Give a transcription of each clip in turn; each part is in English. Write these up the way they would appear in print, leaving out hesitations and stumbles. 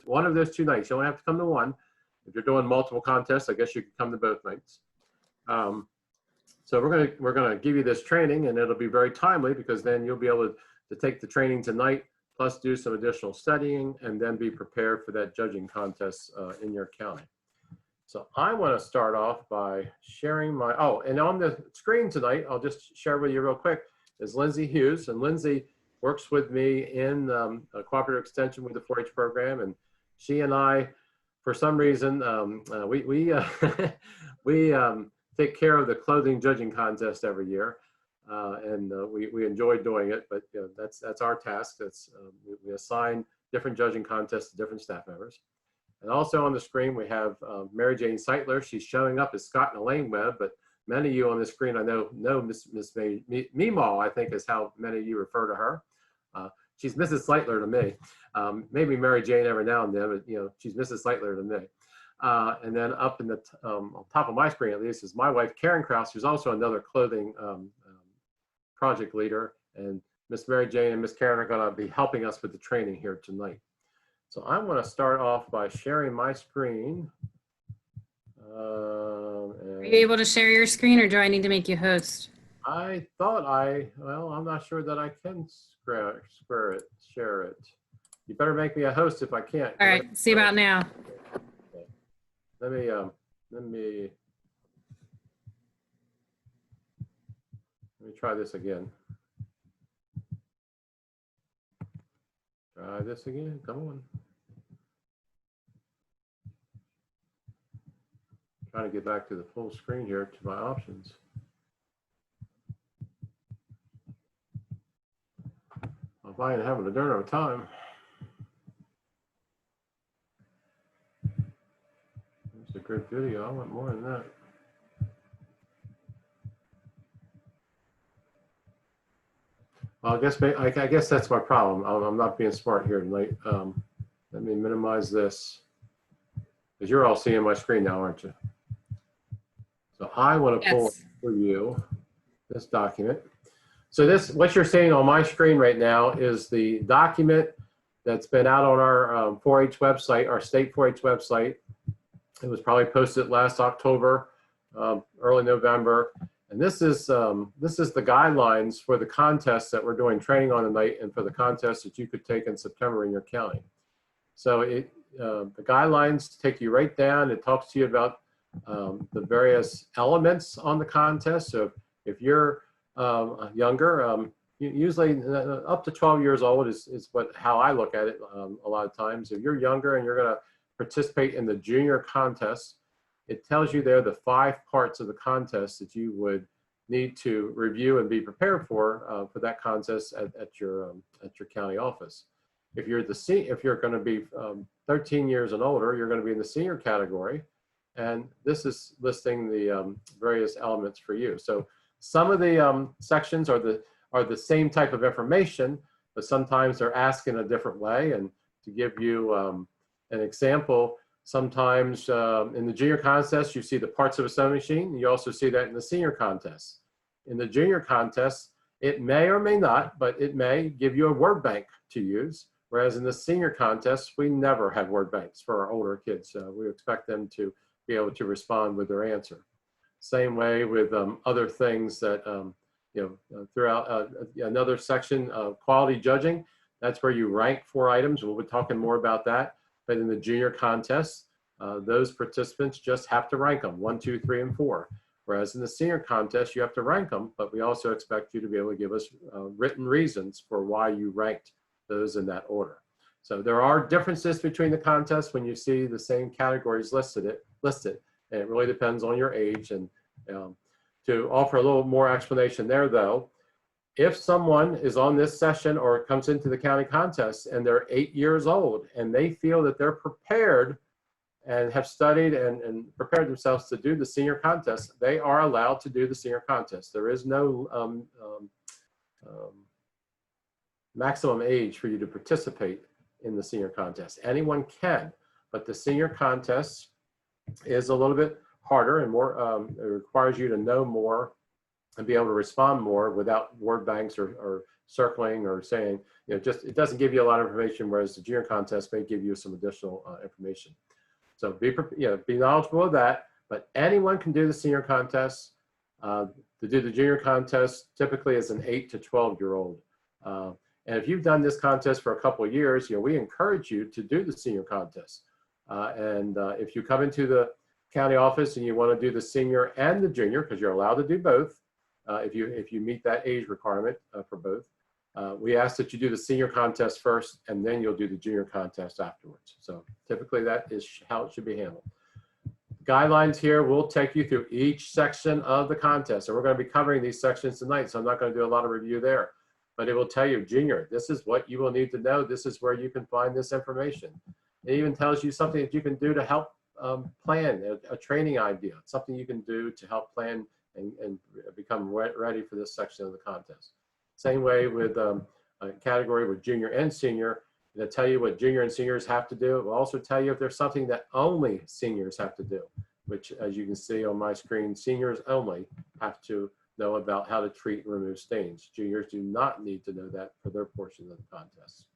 one of those 2 nights. You only have to come to one. If you're doing multiple contests, I guess you could come to both nights. So we're gonna give you this training, and it'll be very timely because then you'll be able to take the training tonight, plus do some additional studying, and then be prepared for that judging contest in your county. So I want to start off by sharing my, and on the screen tonight, I'll just share with you real quick, is Lindsay Hughes. And Lindsay works with me in a cooperative extension with the 4-H program. And she and I, for some reason, we take care of the clothing judging contest every year. We enjoy doing it, but that's our task. We assign different judging contests to different staff members. And also on the screen, we have Mary Jane Seitler. She's showing up as Scott and Elaine Webb, but many of you on the screen I know Miss Meemaw, I think is how many of you refer to her. She's Mrs. Seitler to me. Maybe Mary Jane every now and then, but she's Mrs. Seitler to me. And then up in the on top of my screen, at least, is my wife, Karen Krause, who's also another clothing project leader. And Miss Mary Jane and Miss Karen are going to be helping us with the training here tonight. So I want to start off by sharing my screen. Are you able to share your screen, or do I need to make you host? I thought well, I'm not sure that I can share it. You better make me a host if I can't. All right, see about now. Okay. Let me try this again. Try this again, come on. Trying to get back to the full screen here to my options. I'm finding having a darn of a time. It's a great video. I want more than that. Well, I guess that's my problem. I'm not being smart here tonight. Let me minimize this, because you're all seeing my screen now, aren't you? So I want to pull for you this document. So what you're seeing on my screen right now is the document that's been out on our 4-H website, our state 4-H website. It was probably posted last October, early November. And this is the guidelines for the contests that we're doing training on tonight, and for the contests that you could take in September in your county. So the guidelines take you right down. It talks to you about the various elements on the contest. So if you're younger, usually up to 12 years old is how I look at it a lot of times. If you're younger and you're going to participate in the junior contest, it tells you there the 5 parts of the contest that you would need to review and be prepared for that contest at your county office. If you're going to be 13 years and older, you're going to be in the senior category, and this is listing the various elements for you. So some of the sections are the same type of information, but sometimes they're asked in a different way. And to give you an example, sometimes in the junior contest, you see the parts of a sewing machine. You also see that in the senior contest. In the junior contest, it may or may not, but it may give you a word bank to use. Whereas in the senior contest, we never have word banks for our older kids. We expect them to be able to respond with their answer. Same way with other things that, throughout another section of quality judging, that's where you rank 4 items. We'll be talking more about that. But in the junior contest, those participants just have to rank them 1, 2, 3, and 4. Whereas in the senior contest, you have to rank them, but we also expect you to be able to give us written reasons for why you ranked those in that order. So there are differences between the contests when you see the same categories listed, and it really depends on your age. And to offer a little more explanation there, though, if someone is on this session or comes into the county contest and they're 8 years old and they feel that they're prepared and have studied and prepared themselves to do the senior contest, they are allowed to do the senior contest. There is no maximum age for you to participate in the senior contest. Anyone can, but the senior contest is a little bit harder and more, it requires you to know more and be able to respond more without word banks or circling or saying, just, it doesn't give you a lot of information, whereas the junior contest may give you some additional information. So be knowledgeable of that, but anyone can do the senior contest. To do the junior contest, typically as an 8 to 12-year-old. And if you've done this contest for a couple of years, we encourage you to do the senior contest. If you come into the county office and you want to do the senior and the junior, because you're allowed to do both, if you meet that age requirement for both, we ask that you do the senior contest first, and then you'll do the junior contest afterwards. So typically that is how it should be handled. Guidelines here will take you through each section of the contest, and we're going to be covering these sections tonight, so I'm not going to do a lot of review there. But it will tell you, junior, this is what you will need to know. This is where you can find this information. It even tells you something that you can do to help plan a training idea, something you can do to help plan and become ready for this section of the contest. Same way with a category with junior and senior. It'll tell you what junior and seniors have to do. It will also tell you if there's something that only seniors have to do, which, as you can see on my screen, seniors only have to know about how to treat and remove stains. Juniors do not need to know that for their portion of the contest.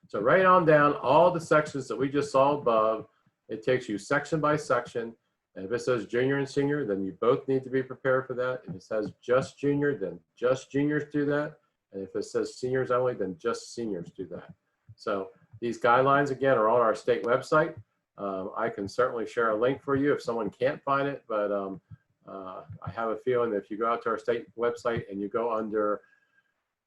So right on down, all the sections that we just saw above, it takes you section by section. And if it says junior and senior, then you both need to be prepared for that. If it says just junior, then just juniors do that. And if it says seniors only, then just seniors do that. So these guidelines, again, are on our state website. I can certainly share a link for you if someone can't find it, but I have a feeling that if you go out to our state website and you go under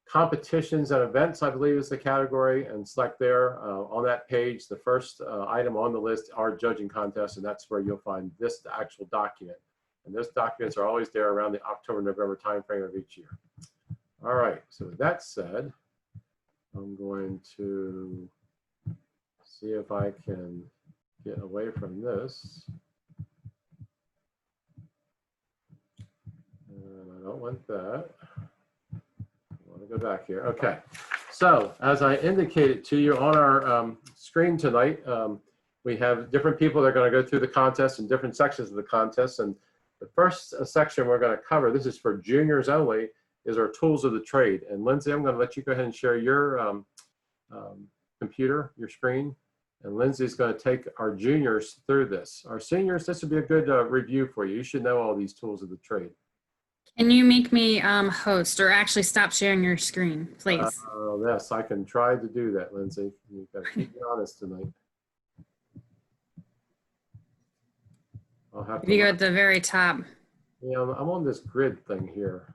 competitions and events, I believe is the category, and select there on that page, the first item on the list are judging contests, and that's where you'll find this actual document. And those documents are always there around the October-November timeframe of each year. All right, so with that said, I'm going to see if I can get away from this. And I don't want that. I want to go back here. Okay, so as I indicated to you on our screen tonight, we have different people that are going to go through the contest in different sections of the contest. And the first section we're going to cover, this is for juniors only, is our tools of the trade. And Lindsay, I'm going to let you go ahead and share your computer, your screen. And Lindsay's going to take our juniors through this. Our seniors, this would be a good review for you. You should know all these tools of the trade. Can you make me host, or actually stop sharing your screen, please? Yes, I can try to do that, Lindsay. You've got to keep me honest tonight. I'll have If you go at the very top. Yeah, I'm on this grid thing here.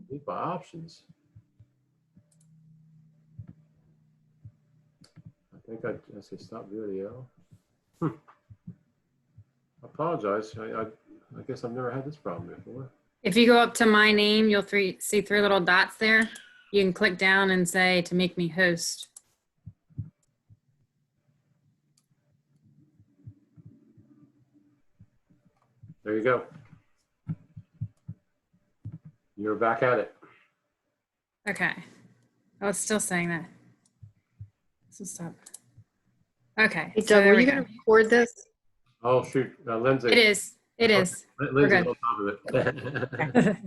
Need my options. I think I say stop video. I apologize. I guess I've never had this problem before. If you go up to my name, you'll see three little dots there. You can click down and say to make me host. There you go. You're back at it. Okay. Oh, it's still saying that. So stop. Okay. Hey, so Doug, there were we you go. going to record this? Oh, shoot. Lindsay. It is. It is. Lindsay's good. on top of it.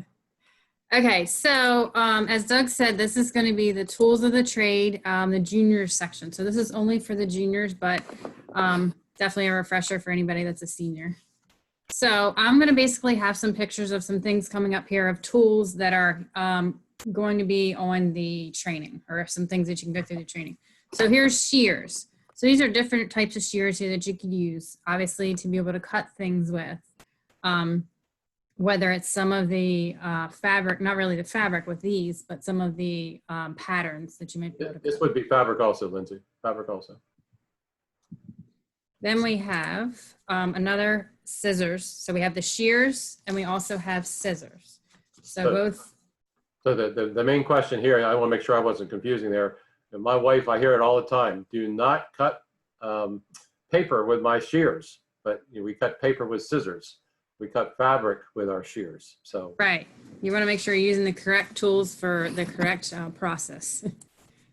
Okay, so as Doug said, this is going to be the tools of the trade, the juniors section. So this is only for the juniors, but definitely a refresher for anybody that's a senior. So I'm going to basically have some pictures of some things coming up here of tools that are going to be on the training, or some things that you can go through the training. So here's shears. So these are different types of shears here that you could use, obviously, to be able to cut things with. Whether it's some of the fabric, not really the fabric with these, but some of the patterns that you might be able to This cut. would be fabric also, Lindsay. Fabric also. Then we have another scissors. So we have the shears and we also have scissors. So both. So the main question here, I want to make sure I wasn't confusing there. And my wife, I hear it all the time. Do not cut paper with my shears, but we cut paper with scissors. We cut fabric with our shears. So Right. You want to make sure you're using the correct tools for the correct process.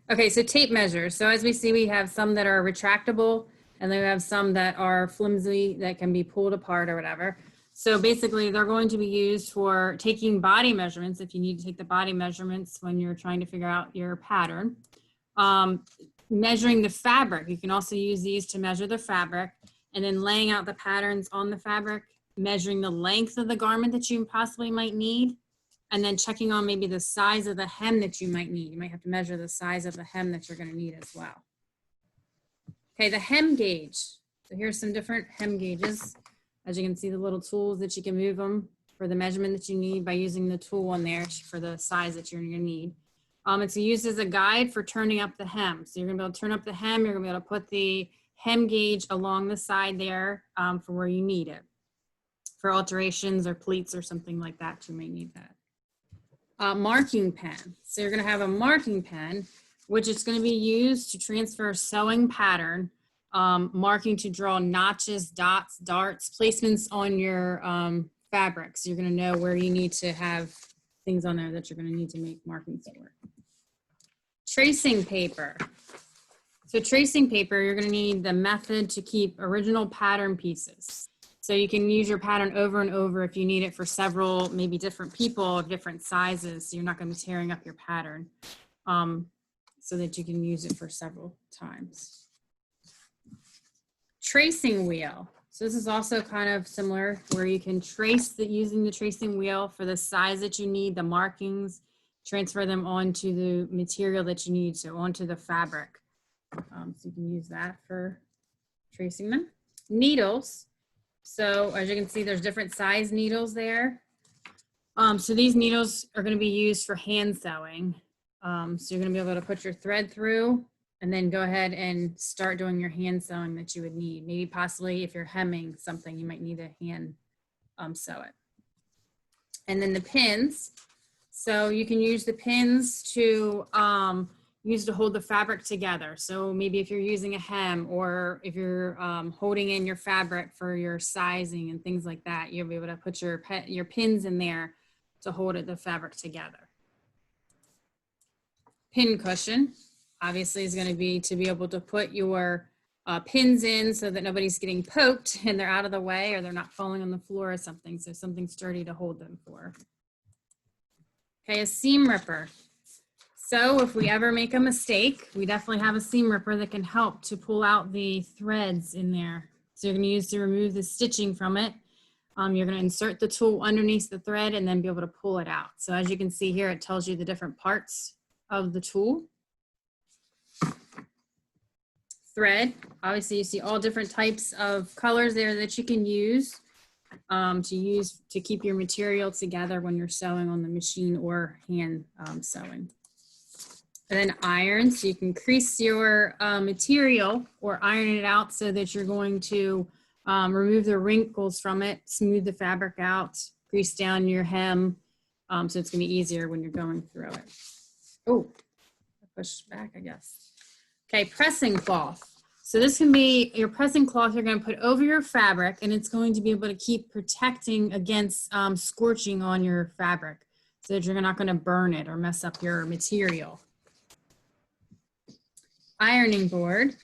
Okay, so tape measures. So as we see, we have some that are retractable, and then we have some that are flimsy that can be pulled apart or whatever. So basically, they're going to be used for taking body measurements if you need to take the body measurements when you're trying to figure out your pattern. Measuring the fabric, you can also use these to measure the fabric, and then laying out the patterns on the fabric, measuring the length of the garment that you possibly might need, and then checking on maybe the size of the hem that you might need. You might have to measure the size of the hem that you're going to need as well. Okay, the hem gauge. So here's some different hem gauges. As you can see, the little tools that you can move them for the measurement that you need by using the tool on there for the size that you're going to need. It's used as a guide for turning up the hem. So you're going to be able to turn up the hem. You're going to be able to put the hem gauge along the side there for where you need it. For alterations or pleats or something like that, you may need that. Marking pen. So you're going to have a marking pen, which is going to be used to transfer sewing pattern, marking to draw notches, dots, darts, placements on your fabric. So you're going to know where you need to have things on there that you're going to need to make markings for. Tracing paper. So tracing paper, you're going to need the method to keep original pattern pieces. So you can use your pattern over and over if you need it for several, maybe different people of different sizes. So you're not going to be tearing up your pattern, so that you can use it for several times. Tracing wheel. So this is also kind of similar where you can trace using the tracing wheel for the size that you need, the markings, transfer them onto the material that you need, so onto the fabric. So you can use that for tracing them. Needles. So as you can see, there's different size needles there. So these needles are going to be used for hand sewing. So you're going to be able to put your thread through and then go ahead and start doing your hand sewing that you would need. Maybe possibly if you're hemming something, you might need a hand sew it. And then the pins. So you can use the pins to use to hold the fabric together. So maybe if you're using a hem or if you're holding in your fabric for your sizing and things like that, you'll be able to put your pins in there to hold the fabric together. Pin cushion, obviously, is going to be able to put your pins in so that nobody's getting poked and they're out of the way or they're not falling on the floor or something. So something sturdy to hold them for. Okay, a seam ripper. So if we ever make a mistake, we definitely have a seam ripper that can help to pull out the threads in there. So you're going to use to remove the stitching from it. You're going to insert the tool underneath the thread and then be able to pull it out. So as you can see here, it tells you the different parts of the tool. Thread, obviously you see all different types of colors there that you can use to keep your material together when you're sewing on the machine or hand sewing. And then iron, so you can crease your material or iron it out so that you're going to remove the wrinkles from it, smooth the fabric out, grease down your hem, so it's going to be easier when you're going through it. Oh, push back, I guess. Okay, pressing cloth. So this can be your pressing cloth you're going to put over your fabric, and it's going to be able to keep protecting against scorching on your fabric so that you're not going to burn it or mess up your material. Ironing board.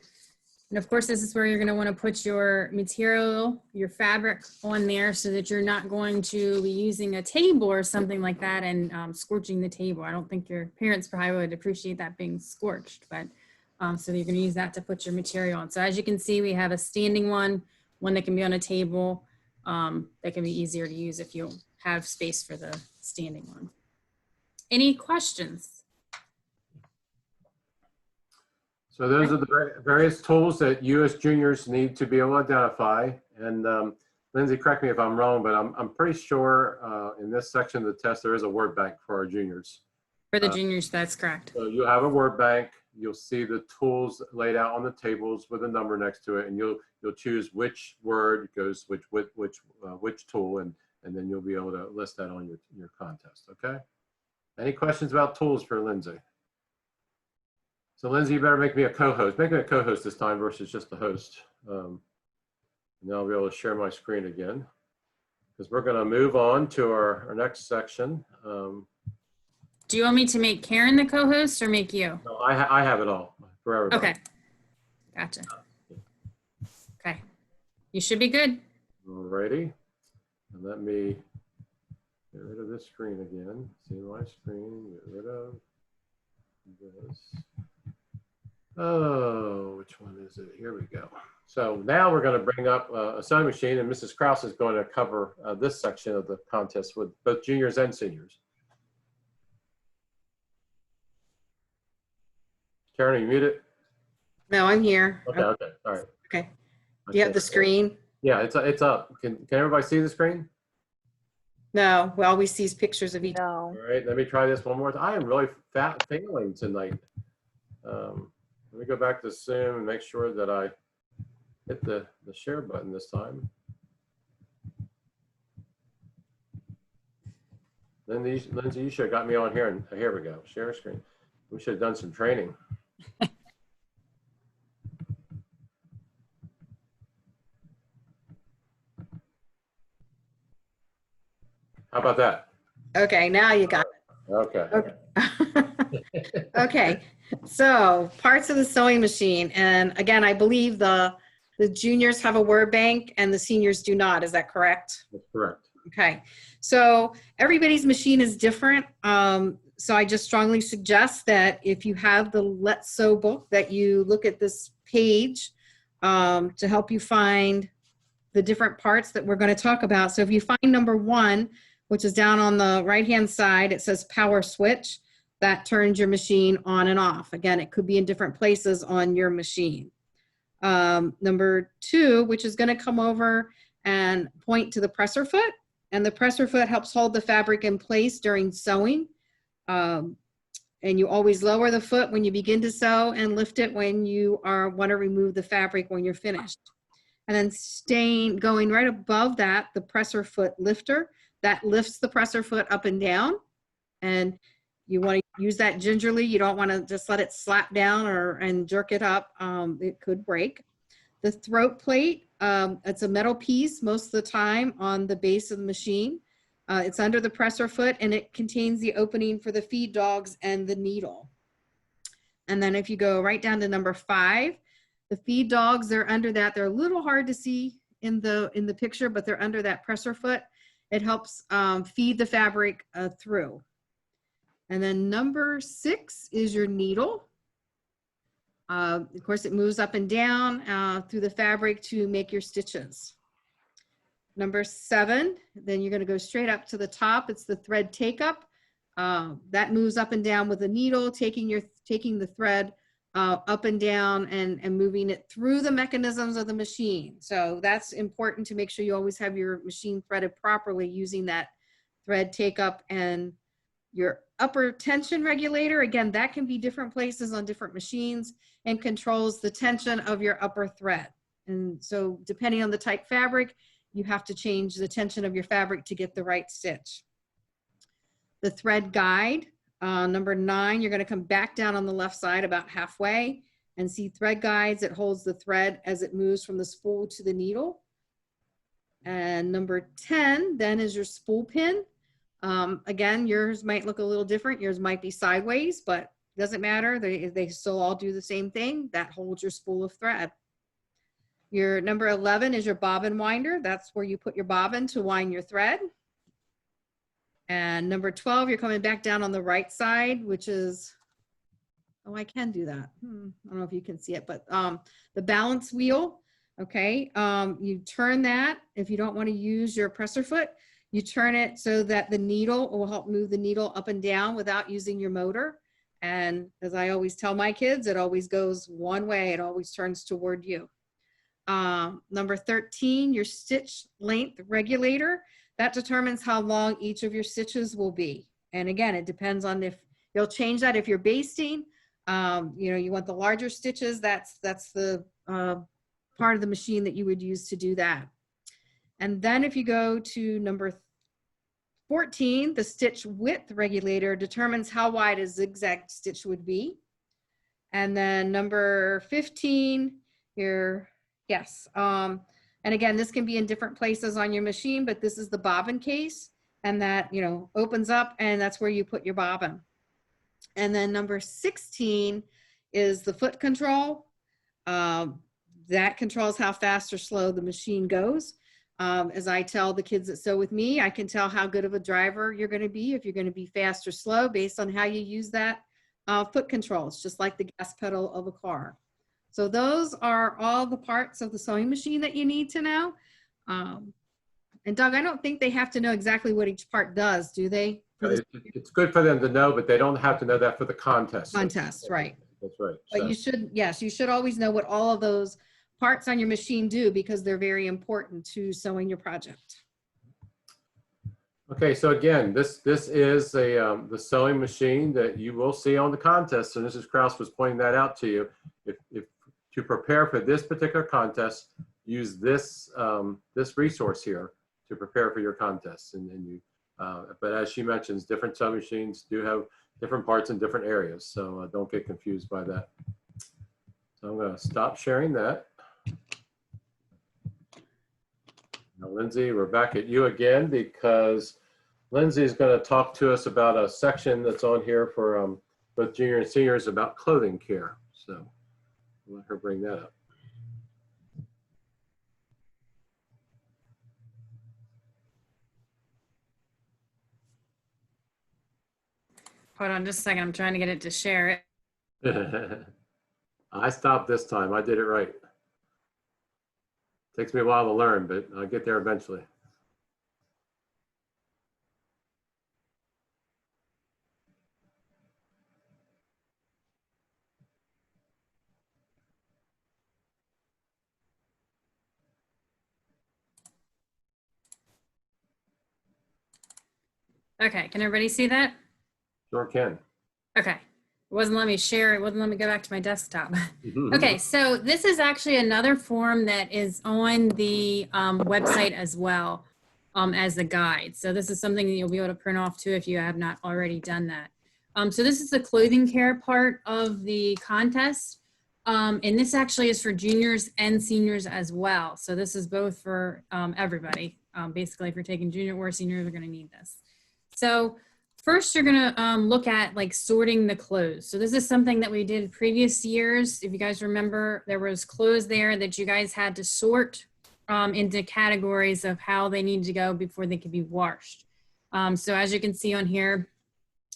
And of course, this is where you're going to want to put your material, your fabric on there so that you're not going to be using a table or something like that and scorching the table. I don't think your parents probably would appreciate that being scorched, but so you're going to use that to put your material on. So as you can see, we have a standing one that can be on a table that can be easier to use if you have space for the standing one. Any questions? So those are the various tools that you as juniors need to be able to identify. And Lindsay, correct me if I'm wrong, but I'm pretty sure in this section of the test, there is a word bank for our juniors. For the juniors, that's correct. So you have a word bank. You'll see the tools laid out on the tables with a number next to it, and you'll choose which word goes which tool, and then you'll be able to list that on your contest. Okay. Any questions about tools for Lindsay? So Lindsay, you better make me a co-host. Make me a co-host this time versus just the host. And then I'll be able to share my screen again because we're going to move on to our next section. Do you want me to make Karen the co-host or make you? No, I have it all for everybody. Okay, gotcha. Okay, you should be good. Alrighty. And let me get rid of this screen again. See my screen, get rid of this. Oh, which one is it? Here we go. So now we're going to bring up a sewing machine, and Mrs. Krause is going to cover this section of the contest with both juniors and seniors. Karen, are you muted? No, I'm here. Okay, okay, all right. Okay. Do you have the screen? Yeah, it's up. Can everybody see the screen? No, we always sees pictures of each. All No. right, let me try this one more time. I am really failing tonight. Let me go back to Zoom and make sure that I hit the share button this time. Lindsay, you should have got me on here, and here we go, share screen. We should have done some training. How about that? Okay, now you got Okay. it. Okay, so parts of the sewing machine. And again, I believe the juniors have a word bank and the seniors do not. Is that correct? That's correct. Okay, so everybody's machine is different. So I just strongly suggest that if you have the Let's Sew book, that you look at this page to help you find the different parts that we're going to talk about. So if you find number 1, which is down on the right-hand side, it says power switch. That turns your machine on and off. Again, it could be in different places on your machine. Number 2, which is going to come over and point to the presser foot. And the presser foot helps hold the fabric in place during sewing. And you always lower the foot when you begin to sew and lift it when you want to remove the fabric when you're finished. And then going right above that, the presser foot lifter, that lifts the presser foot up and down. And you want to use that gingerly. You don't want to just let it slap down and jerk it up. It could break. The throat plate, it's a metal piece most of the time on the base of the machine. It's under the presser foot and it contains the opening for the feed dogs and the needle. And then if you go right down to number 5, the feed dogs, they're under that. They're a little hard to see in the picture, but they're under that presser foot. It helps feed the fabric through. And then number 6 is your needle. Of course, it moves up and down through the fabric to make your stitches. Number 7, then you're going to go straight up to the top. It's the thread take up. That moves up and down with the needle, taking the thread up and down and moving it through the mechanisms of the machine. So that's important to make sure you always have your machine threaded properly using that thread take up. And your upper tension regulator, again, that can be different places on different machines and controls the tension of your upper thread. And so depending on the type fabric, you have to change the tension of your fabric to get the right stitch. The thread guide, number 9, you're going to come back down on the left side about halfway and see thread guides. It holds the thread as it moves from the spool to the needle. And number 10 then is your spool pin. Again, yours might look a little different. Yours might be sideways, but it doesn't matter. They still all do the same thing. That holds your spool of thread. Your number 11 is your bobbin winder. That's where you put your bobbin to wind your thread. And number 12, you're coming back down on the right side, which is, oh, I can do that. I don't know if you can see it, but the balance wheel, okay? You turn that, if you don't want to use your presser foot, you turn it so that the needle will help move the needle up and down without using your motor. And as I always tell my kids, it always goes one way. It always turns toward you. Number 13, your stitch length regulator. That determines how long each of your stitches will be. And again, it depends on if you'll change that if you're basting. You want the larger stitches. That's the part of the machine that you would use to do that. And then if you go to number 14, the stitch width regulator determines how wide a zigzag stitch would be. And then number 15, and again, this can be in different places on your machine, but this is the bobbin case, and that, opens up, and that's where you put your bobbin. And then number 16 is the foot control. That controls how fast or slow the machine goes. As I tell the kids that sew with me, I can tell how good of a driver you're going to be, if you're going to be fast or slow based on how you use that foot control. It's just like the gas pedal of a car. So those are all the parts of the sewing machine that you need to know. And Doug, I don't think they have to know exactly what each part does, do they? For the It's good for them to know, but they don't have to know that for the contest. contest, right? That's right. But So, you should, yes, you should always know what all of those parts on your machine do, because they're very important to sewing your project. okay, so again, this is the sewing machine that you will see on the contest. And Mrs. Kraus was pointing that out to you. If to prepare for this particular contest, use this this resource here to prepare for your contest. And you, but as she mentions, different sewing machines do have different parts in different areas. So don't get confused by that. So I'm going to stop sharing that. Now, Lindsay, we're back at you again because Lindsay is going to talk to us about a section that's on here for both junior and seniors about clothing care. So I'll let her bring that up. Hold on just a second. I'm trying to get it to share it. I stopped this time. I did it right. Takes me a while to learn, but I'll get there eventually. Okay, can everybody see that? Sure can. Okay. It wasn't letting me share. It wouldn't let me go back to my desktop. Okay, so this is actually another form that is on the website as well as the guide. So this is something that you'll be able to print off too if you have not already done that. So this is the clothing care part of the contest. And this actually is for juniors and seniors as well. So this is both for everybody. Basically, if you're taking junior or senior, you're going to need this. So first, you're going to look at like sorting the clothes. So this is something that we did previous years. If you guys remember, there was clothes there that you guys had to sort into categories of how they need to go before they could be washed. So as you can see on here,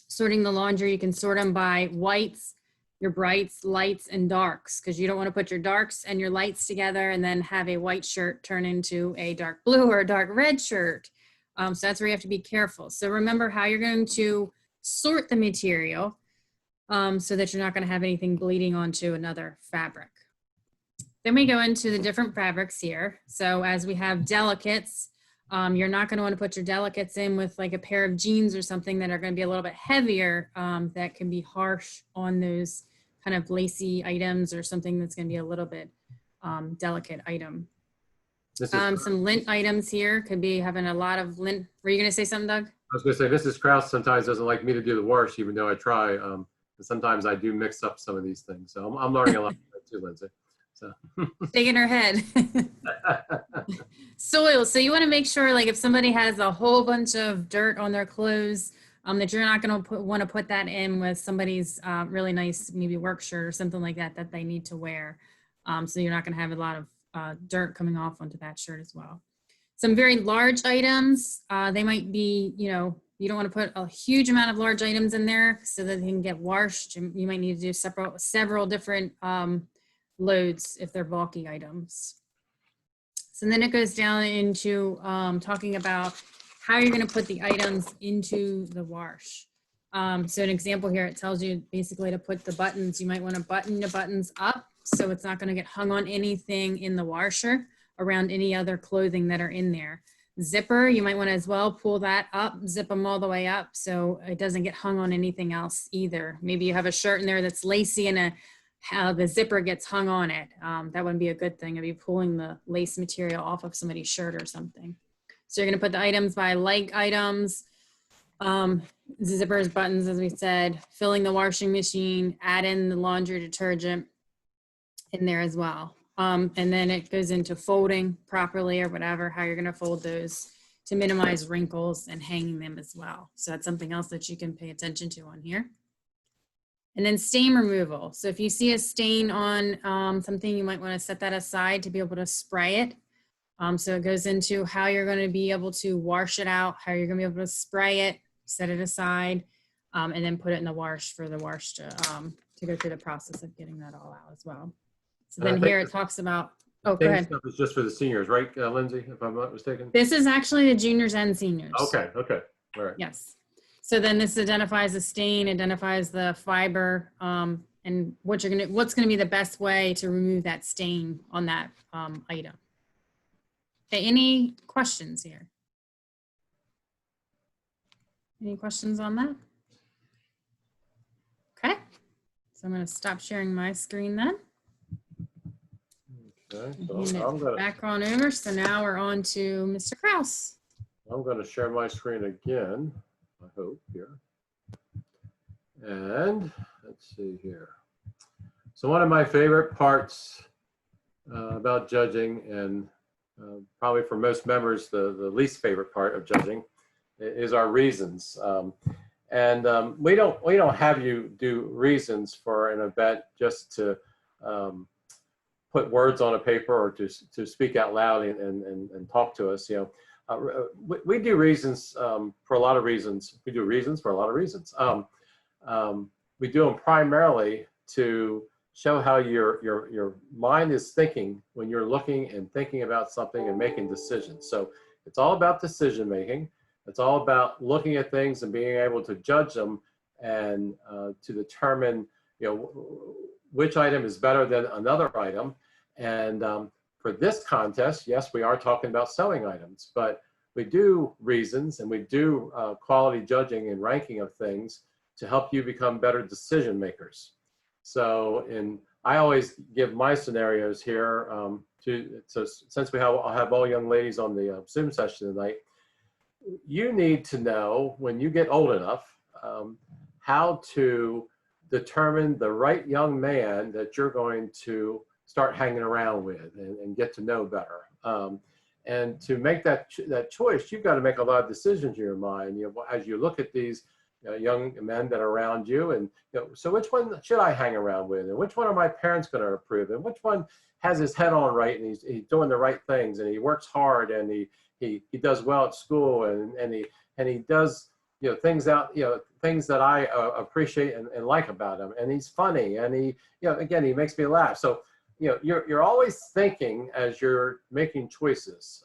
sorting the laundry, you can sort them by whites, your brights, lights, and darks, because you don't want to put your darks and your lights together and then have a white shirt turn into a dark blue or a dark red shirt. So that's where you have to be careful. So remember how you're going to sort the material so that you're not going to have anything bleeding onto another fabric. Then we go into the different fabrics here. So as we have delicates, you're not going to want to put your delicates in with like a pair of jeans or something that are going to be a little bit heavier that can be harsh on those kind of lacy items or something that's going to be a little bit delicate item. Some lint items here could be having a lot of lint. Were you going to say something, Doug? I was going to say, Mrs. Kraus sometimes doesn't like me to do the wash, even though I try. And sometimes I do mix up some of these things. So I'm learning a lot too, Lindsay. So. Shaking her head. Soil. So you want to make sure, like, if somebody has a whole bunch of dirt on their clothes, that you're not going to want to put that in with somebody's really nice, maybe work shirt or something like that that they need to wear. So you're not going to have a lot of dirt coming off onto that shirt as well. Some very large items, they might be, you know, you don't want to put a huge amount of large items in there so that they can get washed. You might need to do several different loads if they're bulky items. So then it goes down into talking about how you're going to put the items into the wash. So an example here, it tells you basically to put the buttons. You might want to button the buttons up so it's not going to get hung on anything in the washer around any other clothing that are in there. Zipper, you might want to as well pull that up, zip them all the way up so it doesn't get hung on anything else either. Maybe you have a shirt in there that's lacy and the zipper gets hung on it. That wouldn't be a good thing. I'd be pulling the lace material off of somebody's shirt or something. So you're going to put the items by like items, zippers, buttons, as we said, filling the washing machine, add in the laundry detergent in there as well. And then it goes into folding properly or whatever, how you're going to fold those to minimize wrinkles and hanging them as well. So that's something else that you can pay attention to on here. And then stain removal. So if you see a stain on something, you might want to set that aside to be able to spray it. So it goes into how you're going to be able to wash it out, how you're going to be able to spray it, set it aside, and then put it in the wash for the wash to go through the process of getting that all out as well. So And I then think here it talks about, oh, go Same ahead. stuff is just for the seniors, right, Lindsay, if I'm not mistaken? This is actually the juniors and seniors. Okay, all right. Yes. So then this identifies the stain, identifies the fiber, and what's going to be the best way to remove that stain on that item. Okay, any questions here? Any questions on that? Okay, so I'm going to stop sharing my screen then. Okay, Hand so I'm it gonna back on over. So now we're on to Mr. Kraus. share my screen again, I hope, here. And let's see here. So one of my favorite parts about judging, and probably for most members, the least favorite part of judging, is our reasons. We don't have you do reasons for an event just to put words on a paper or to speak out loud and talk to us. We do reasons for a lot of reasons. We do reasons for a lot of reasons. We do them primarily to show how your mind is thinking when you're looking and thinking about something and making decisions. So it's all about decision making. It's all about looking at things and being able to judge them and to determine, which item is better than another item. And for this contest, yes, we are talking about sewing items, but we do reasons and we do quality judging and ranking of things to help you become better decision makers. So I always give my scenarios here so since I'll have all young ladies on the Zoom session tonight, you need to know when you get old enough how to determine the right young man that you're going to start hanging around with and get to know better. And to make that choice, you've got to make a lot of decisions in your mind. As you look at these young men that are around you, and so which one should I hang around with, and which one are my parents going to approve, and which one has his head on right and he's doing the right things and he works hard and he does well at school and he does things things that I appreciate and like about him, and he's funny and he again he makes me laugh. So you're always thinking as you're making choices.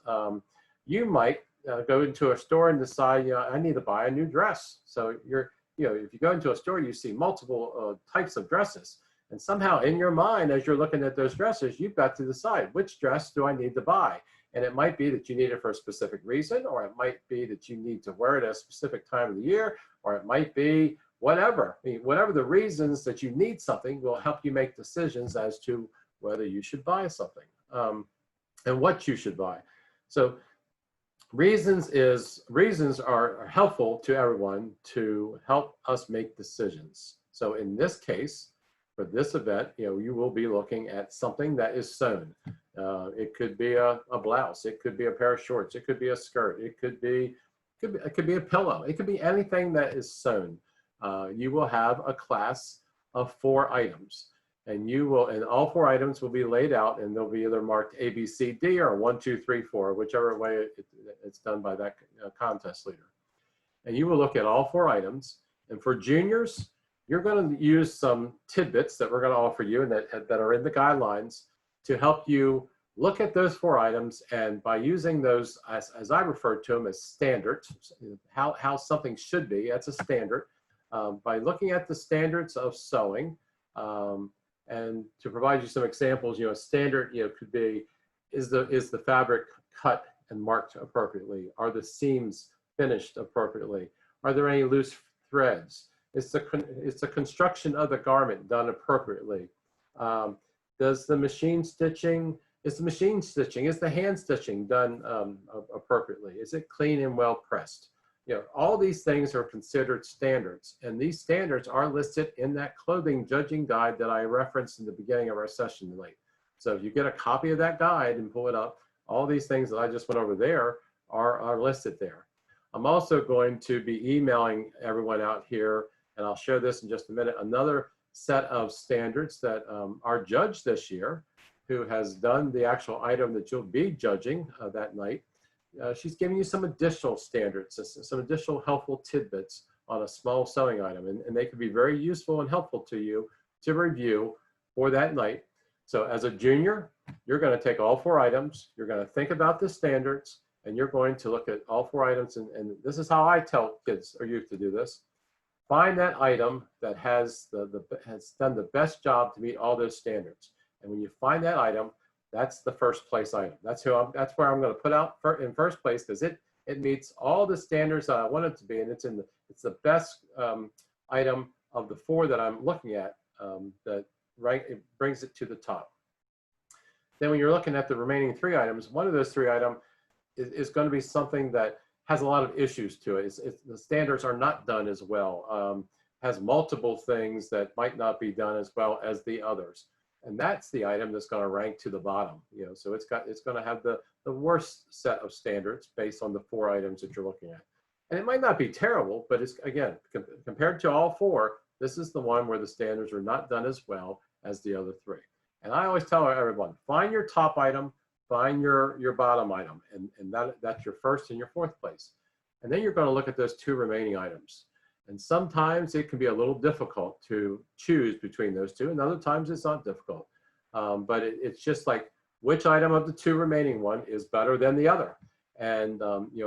You might go into a store and decide, I need to buy a new dress. So if you go into a store, you see multiple types of dresses. And somehow in your mind, as you're looking at those dresses, you've got to decide which dress do I need to buy. And it might be that you need it for a specific reason, or it might be that you need to wear it at a specific time of the year, or it might be whatever. Whatever the reasons that you need something will help you make decisions as to whether you should buy something and what you should buy. So reasons are helpful to everyone to help us make decisions. So in this case, for this event, you will be looking at something that is sewn. It could be a blouse. It could be a pair of shorts. It could be a skirt. It could be a pillow. It could be anything that is sewn. You will have a class of 4 items. And all 4 items will be laid out, and they'll be either marked A, B, C, D, or 1, 2, 3, 4, whichever way it's done by that contest leader. And you will look at all 4 items. And for juniors, you're going to use some tidbits that we're going to offer you and that are in the guidelines to help you look at those 4 items. And by using those, as I refer to them as standards, how something should be, that's a standard. By looking at the standards of sewing, and to provide you some examples, a standard, could be, is the fabric cut and marked appropriately? Are the seams finished appropriately? Are there any loose threads? Is the construction of the garment done appropriately? Is the hand stitching done appropriately? Is it clean and well pressed? All these things are considered standards, and these standards are listed in that clothing judging guide that I referenced in the beginning of our session tonight. So if you get a copy of that guide and pull it up, all these things that I just went over there are listed there. I'm also going to be emailing everyone out here, and I'll share this in just a minute, another set of standards that are judged this year. who has done the actual item that you'll be judging that night, she's giving you some additional standards, some additional helpful tidbits on a small sewing item. And they can be very useful and helpful to you to review for that night. So as a junior, you're going to take all 4 items, you're going to think about the standards, and you're going to look at all 4 items. And this is how I tell kids or youth to do this. Find that item that has done the best job to meet all those standards. And when you find that item, that's the first place item. That's where I'm going to put out in first place, because it meets all the standards that I want it to be, and it's the best item of the 4 that I'm looking at that it brings it to the top. Then when you're looking at the remaining 3 items, one of those 3 items is going to be something that has a lot of issues to it. The standards are not done as well, has multiple things that might not be done as well as the others. And that's the item that's going to rank to the bottom. So it's going to have the worst set of standards based on the 4 items that you're looking at. And it might not be terrible, but it's, again, compared to all 4, this is the one where the standards are not done as well as the other 3. And I always tell everyone, find your top item, find your bottom item, and that's your first and your 4th place. And then you're going to look at those 2 remaining items. And sometimes it can be a little difficult to choose between those 2, and other times it's not difficult. But it's just like, which item of the 2 remaining one is better than the other? And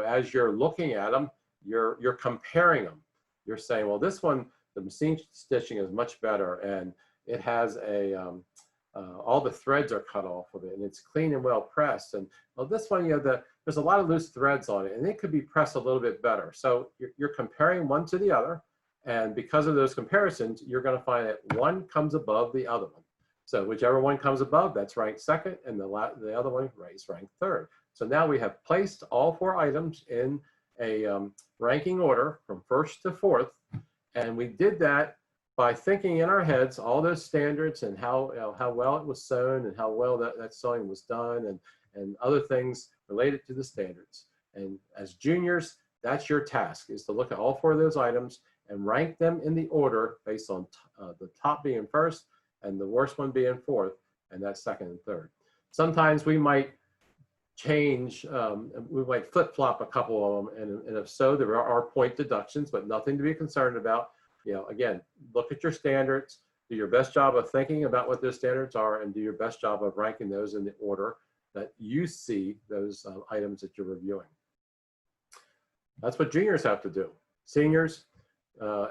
as you're looking at them, you're comparing them. You're saying, well, this one, the machine stitching is much better, and it has all the threads are cut off of it, and it's clean and well pressed. And well, this one, there's a lot of loose threads on it, and it could be pressed a little bit better. So you're comparing one to the other, and because of those comparisons, you're going to find that one comes above the other one. So whichever one comes above, that's ranked 2nd, and the other one is ranked 3rd. So now we have placed all 4 items in a ranking order from 1st to 4th, and we did that by thinking in our heads all those standards and how well it was sewn and how well that sewing was done, and other things related to the standards. And as juniors, that's your task, is to look at all 4 of those items and rank them in the order based on the top being 1st and the worst one being 4th, and that's 2nd and 3rd. Sometimes we might change, we might flip-flop a couple of them, and if so, there are point deductions, but nothing to be concerned about. Again, look at your standards, do your best job of thinking about what those standards are, and do your best job of ranking those in the order that you see those items that you're reviewing. That's what juniors have to do. Seniors,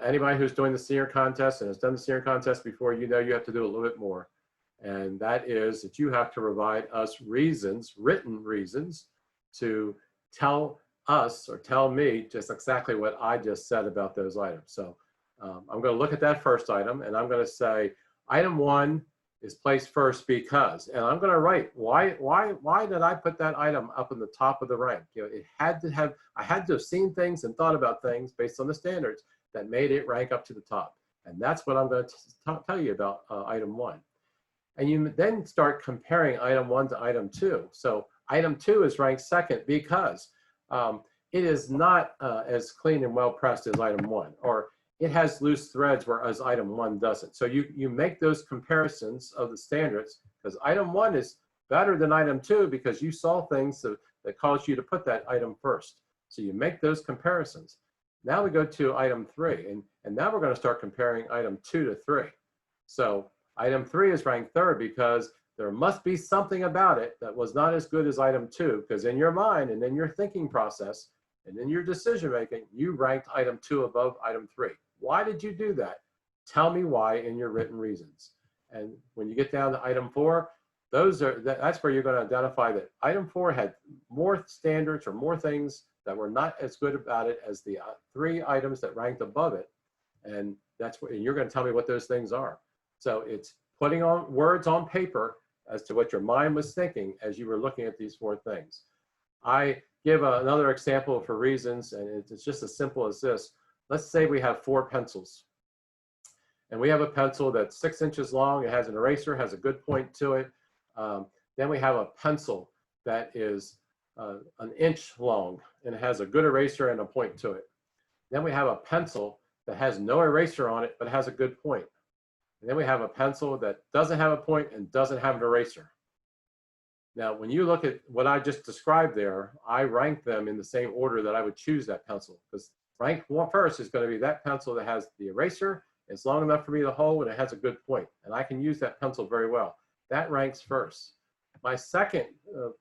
anybody who's doing the senior contest and has done the senior contest before, you have to do a little bit more. And that is that you have to provide us reasons, written reasons, to tell us or tell me just exactly what I just said about those items. So I'm going to look at that first item, and I'm going to say, item 1 is placed first because, and I'm going to write why did I put that item up in the top of the rank? I had to have seen things and thought about things based on the standards that made it rank up to the top. And that's what I'm going to tell you about item 1. And you then start comparing item 1 to item 2. So item 2 is ranked 2nd because it is not as clean and well pressed as item 1, or it has loose threads, whereas item 1 doesn't. So you make those comparisons of the standards, because item 1 is better than item 2 because you saw things that caused you to put that item first. So you make those comparisons. Now we go to item 3, and now we're going to start comparing item 2 to 3. So item 3 is ranked 3rd because there must be something about it that was not as good as item 2, because in your mind and in your thinking process and in your decision making, you ranked item 2 above item 3. Why did you do that? Tell me why in your written reasons. And when you get down to item 4, that's where you're going to identify that item 4 had more standards or more things that were not as good about it as the 3 items that ranked above it. And you're going to tell me what those things are. So it's putting on words on paper as to what your mind was thinking as you were looking at these 4 things. I give another example for reasons, and it's just as simple as this. Let's say we have 4 pencils, and we have a pencil that's 6 inches long. It has an eraser, has a good point to it. Then we have a pencil that is an inch long, and it has a good eraser and a point to it. Then we have a pencil that has no eraser on it, but has a good point. And then we have a pencil that doesn't have a point and doesn't have an eraser. Now, when you look at what I just described there, I rank them in the same order that I would choose that pencil, because rank one first is going to be that pencil that has the eraser. It's long enough for me to hold and it has a good point, and I can use that pencil very well. That ranks first. My second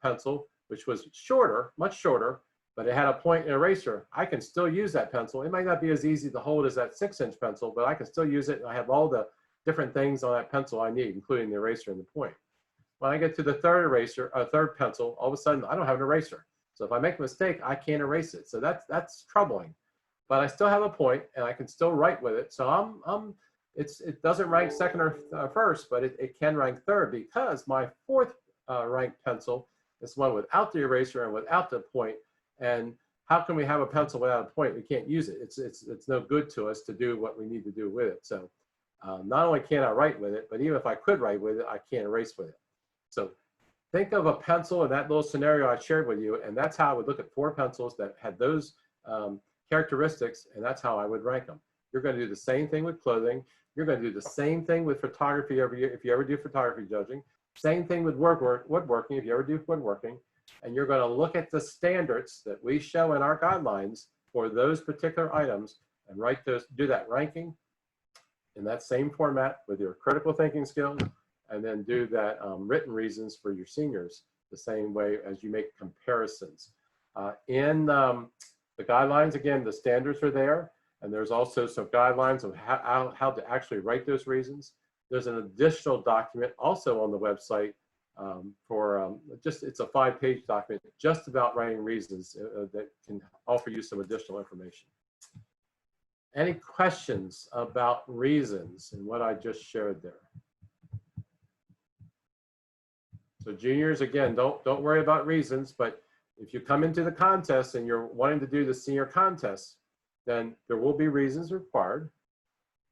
pencil, which was shorter, much shorter, but it had a point and eraser, I can still use that pencil. It might not be as easy to hold as that 6-inch pencil, but I can still use it, and I have all the different things on that pencil I need, including the eraser and the point. When I get to the third pencil, all of a sudden I don't have an eraser. So if I make a mistake, I can't erase it. So that's troubling. But I still have a point, and I can still write with it. So it doesn't rank second or first, but it can rank third, because my fourth ranked pencil is one without the eraser and without the point. And how can we have a pencil without a point? We can't use it. It's no good to us to do what we need to do with it. So not only can't I write with it, but even if I could write with it, I can't erase with it. So think of a pencil in that little scenario I shared with you, and that's how I would look at 4 pencils that had those characteristics, and that's how I would rank them. You're going to do the same thing with clothing. You're going to do the same thing with photography if you ever do photography judging. Same thing with woodworking if you ever do woodworking. And you're going to look at the standards that we show in our guidelines for those particular items and do that ranking in that same format with your critical thinking skills, and then do that written reasons for your seniors the same way as you make comparisons. In the guidelines, again, the standards are there, and there's also some guidelines of how to actually write those reasons. There's an additional document also on the website it's a 5-page document just about writing reasons that can offer you some additional information. Any questions about reasons and what I just shared there? So juniors, again, don't worry about reasons, but if you come into the contest and you're wanting to do the senior contest, then there will be reasons required.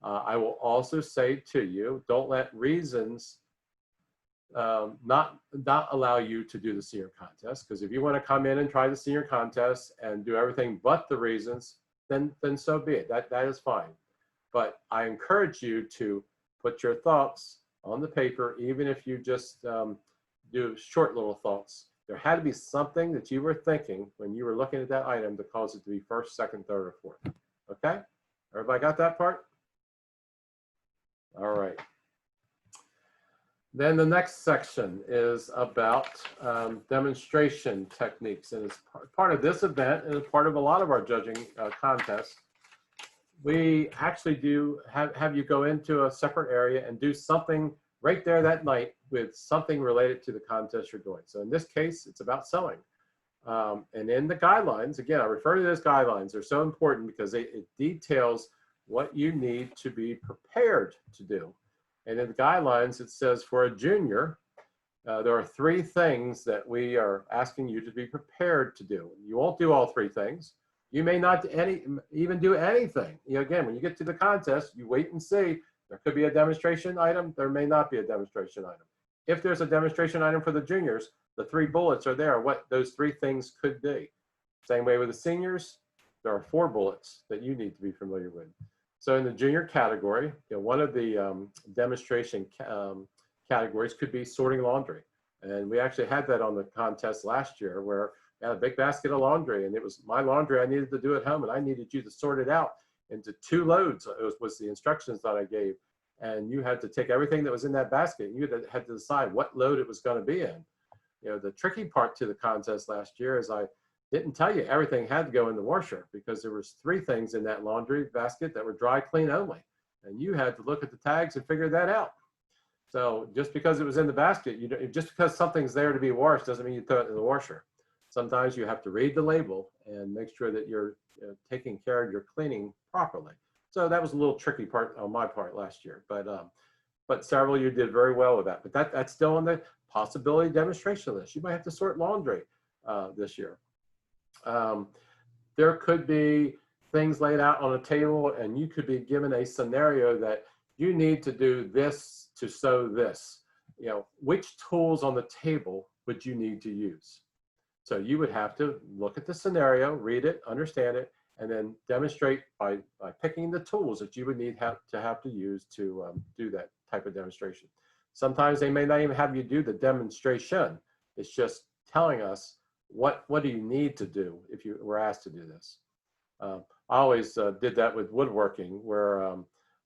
I will also say to you, don't let reasons not allow you to do the senior contest, because if you want to come in and try the senior contest and do everything but the reasons, then so be it. That is fine. But I encourage you to put your thoughts on the paper, even if you just do short little thoughts. There had to be something that you were thinking when you were looking at that item to cause it to be first, second, third, or fourth. Okay? Everybody got that part? All right. Then the next section is about demonstration techniques. And as part of this event, and as part of a lot of our judging contests, we actually do have you go into a separate area and do something right there that night with something related to the contest you're doing. So in this case, it's about sewing. And in the guidelines, again, I refer to those guidelines. They're so important because it details what you need to be prepared to do. And in the guidelines, it says for a junior, there are 3 things that we are asking you to be prepared to do. You won't do all 3 things. You may not even do anything. Again, when you get to the contest, you wait and see. There could be a demonstration item. There may not be a demonstration item. If there's a demonstration item for the juniors, the 3 bullets are there, what those 3 things could be. Same way with the seniors, there are 4 bullets that you need to be familiar with. So in the junior category, one of the demonstration categories could be sorting laundry. And we actually had that on the contest last year, where I had a big basket of laundry, and it was my laundry I needed to do at home, and I needed you to sort it out into 2 loads. It was the instructions that I gave. And you had to take everything that was in that basket, and you had to decide what load it was going to be in. The tricky part to the contest last year is I didn't tell you everything had to go in the washer, because there was 3 things in that laundry basket that were dry clean only. And you had to look at the tags and figure that out. So just because it was in the basket, just because something's there to be washed doesn't mean you throw it in the washer. Sometimes you have to read the label and make sure that you're taking care of your cleaning properly. So that was a little tricky part on my part last year, but several of you did very well with that. But that's still on the possibility demonstration list. You might have to sort laundry this year. There could be things laid out on a table, and you could be given a scenario that you need to do this to sew this. Which tools on the table would you need to use? So you would have to look at the scenario, read it, understand it, and then demonstrate by picking the tools that you would need to use to do that type of demonstration. Sometimes they may not even have you do the demonstration. It's just telling us what do you need to do if you were asked to do this. I always did that with woodworking, where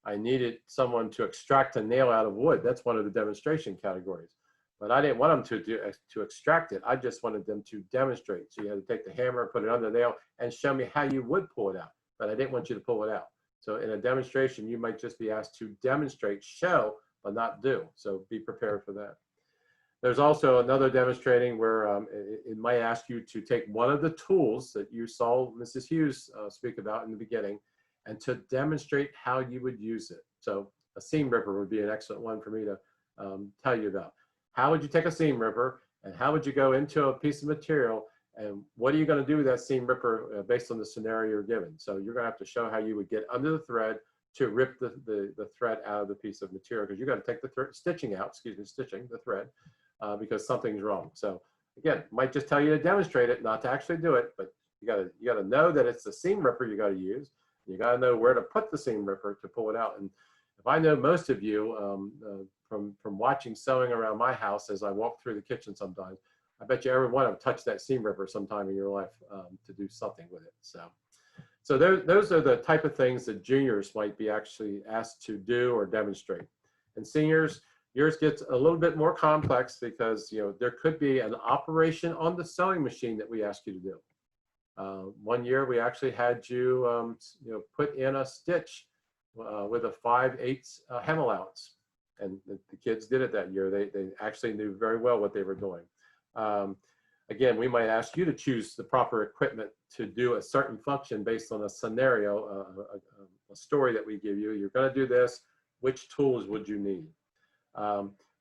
I needed someone to extract a nail out of wood. That's one of the demonstration categories. But I didn't want them to extract it. I just wanted them to demonstrate. So you had to take the hammer, put it under the nail, and show me how you would pull it out. But I didn't want you to pull it out. So in a demonstration, you might just be asked to demonstrate, show, but not do. So be prepared for that. There's also another demonstrating where it might ask you to take one of the tools that you saw Mrs. Hughes speak about in the beginning and to demonstrate how you would use it. So a seam ripper would be an excellent one for me to tell you about. How would you take a seam ripper and how would you go into a piece of material and what are you going to do with that seam ripper based on the scenario you're given? So you're going to have to show how you would get under the thread to rip the thread out of the piece of material, because you got to take the stitching out, stitching the thread, because something's wrong. So again, might just tell you to demonstrate it, not to actually do it, but you gotta know that it's the seam ripper you gotta use. You gotta know where to put the seam ripper to pull it out. And if I know most of you from watching sewing around my house as I walk through the kitchen sometimes, I bet you every one of them touched that seam ripper sometime in your life to do something with it. So those are the type of things that juniors might be actually asked to do or demonstrate. And seniors, yours gets a little bit more complex because there could be an operation on the sewing machine that we ask you to do. One year we actually had you put in a stitch with a 5/8 hem allowance, and the kids did it that year. They actually knew very well what they were doing. Again, we might ask you to choose the proper equipment to do a certain function based on a scenario, a story that we give you. You're going to do this. Which tools would you need?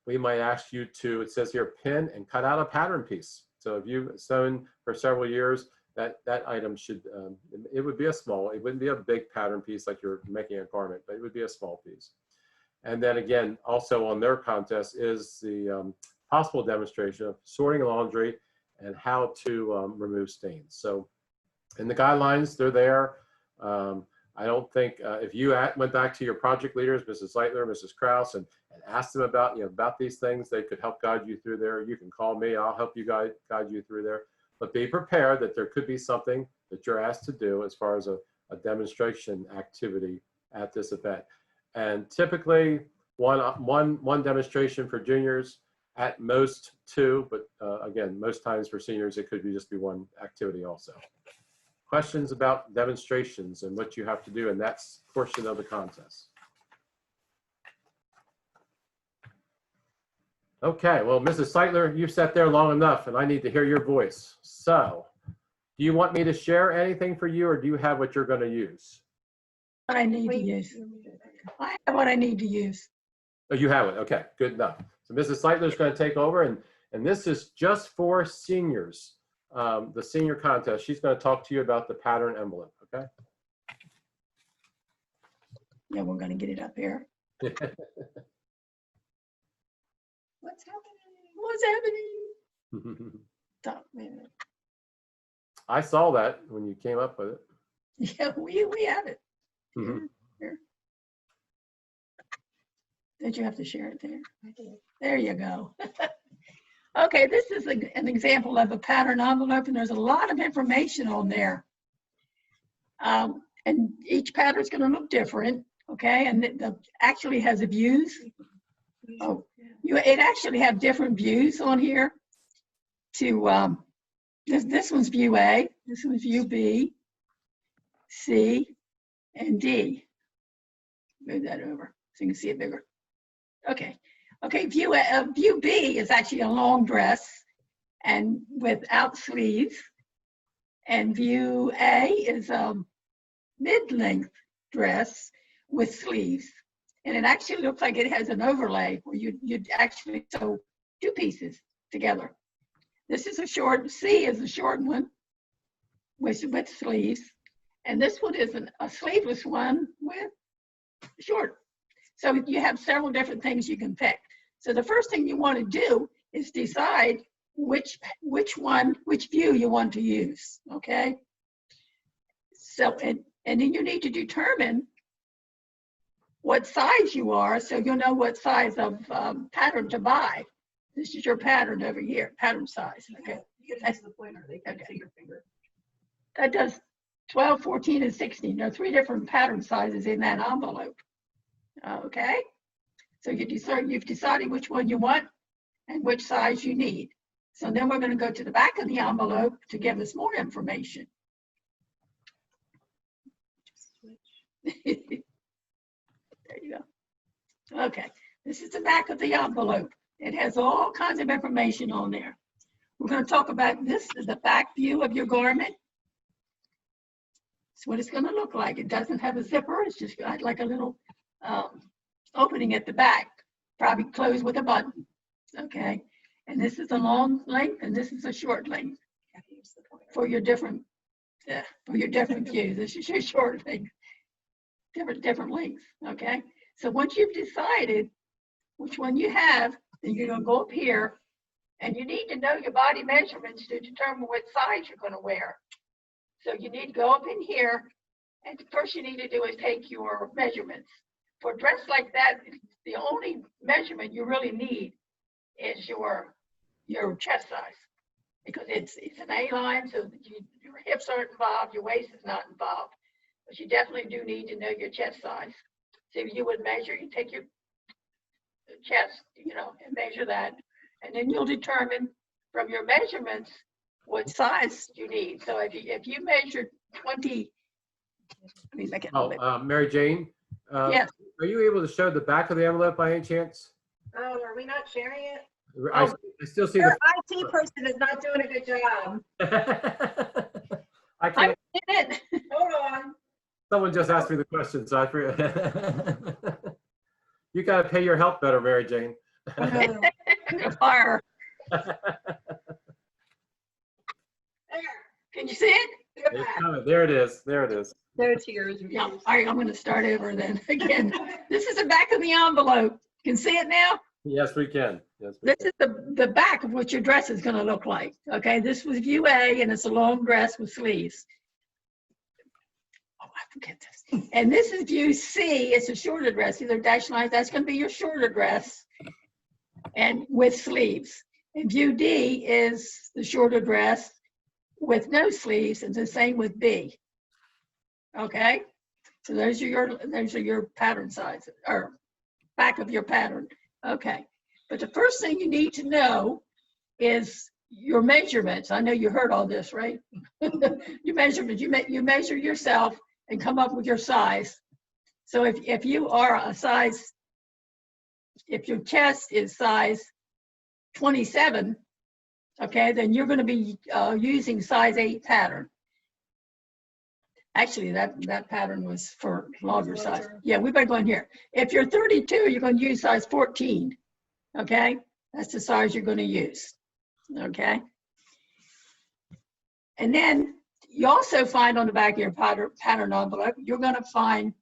We might ask you to, it says here, pin and cut out a pattern piece. So if you've sewn for several years, that item should, it would be a small, it wouldn't be a big pattern piece like you're making a garment, but it would be a small piece. And then again, also on their contest is the possible demonstration of sorting laundry and how to remove stains. So in the guidelines, they're there. I don't think if you went back to your project leaders, Mrs. Leitler, Mrs. Kraus, and asked them about these things, they could help guide you through there. You can call me, I'll help you guide you through there. But be prepared that there could be something that you're asked to do as far as a demonstration activity at this event. And typically one demonstration for juniors, at most two, but again, most times for seniors, it could just be one activity also. Questions about demonstrations and what you have to do in that portion of the contest? Okay, well, Mrs. Seitler, you've sat there long enough and I need to hear your voice. So, do you want me to share anything for you or do you have what you're going to use? What I need to use. I have what I need to use. Oh, you have it. Okay, good enough. So Mrs. Seitler is going to take over and this is just for seniors. The senior contest. She's going to talk to you about the pattern envelope, okay? Yeah, we're going to get it up here. What's happening? What's happening? Stop, wait a minute. I saw that when you came up with it. Yeah, we have it. Here. Did you have to share it there? I did. There you go. Okay, this is an example of a pattern envelope, and there's a lot of information on there. And each pattern is going to look different, okay? And it actually has views. Oh, it actually have different views on here. To this one's view A, this one's view B, C, and D. Move that over so you can see it bigger. Okay. Okay, view B is actually a long dress and without sleeves. And view A is a mid-length dress with sleeves. And it actually looks like it has an overlay where you'd actually sew two pieces together. This is a short, C is a short one with sleeves. And this one is a sleeveless one with short. So you have several different things you can pick. So the first thing you want to do is decide which view you want to use, okay? So, and then you need to determine what size you are so you'll know what size of pattern to buy. This is your pattern over here, pattern size, okay? You can use the pointer, they can Okay. see your finger. That does 12, 14, and 16. There are 3 different pattern sizes in that envelope. Okay? So you've decided which one you want and which size you need. So then we're going to go to the back of the envelope to give us more information. There you go. Okay, this is the back of the envelope. It has all kinds of information on there. We're going to talk about this is the back view of your garment. It's what it's going to look like. It doesn't have a zipper. It's just got like a little opening at the back, probably closed with a button. Okay, and this is a long length and this is a short length for your different views. This is your short length, different lengths. Okay, so once you've decided which one you have, then you're going to go up here, and you need to know your body measurements to determine what size you're going to wear. So you need to go up in here, and the first you need to do is take your measurements. For a dress like that, the only measurement you really need is your chest size, because it's an A-line, so that your hips aren't involved, your waist is not involved, but you definitely do need to know your chest size. So you would measure, you take your chest, and measure that, and then you'll determine from your measurements what size you need. So if you measure 20, let me make it a little bit. Mary Jane, Yes. are you able to show the back of the envelope by any chance? Oh, are we not sharing it? I still see Your IT person is not doing a good job. the. I I'm can't. in it. Hold on. Someone just asked me the question, so I forget. You gotta pay your help better, Mary Jane. Fire. There. Can you see it? It's coming. There it is. There it is. No tears. Yeah. All right, I'm going to start over then. Again, this is the back of the envelope. Can see it now? Yes, we can. Yes, we This can. is the back of what your dress is going to look like. Okay, this was view A, and it's a long dress with sleeves. Oh, I forget this. And this is view C. It's a shorter dress. These are dashed lines. That's going to be your shorter dress, and with sleeves. And view D is the shorter dress with no sleeves, and the same with B. Okay, so those are your pattern sizes, or back of your pattern. Okay, but the first thing you need to know is your measurements. I know you heard all this, right? Your measurements. You measure yourself and come up with your size. So if you are a size, if your chest is size 27, okay, then you're going to be using size 8 pattern. Actually, that pattern was for longer size. Yeah, we better go in here. If you're 32, you're going to use size 14. Okay, that's the size you're going to use. Okay, and then you also find on the back of your pattern envelope, you're going to find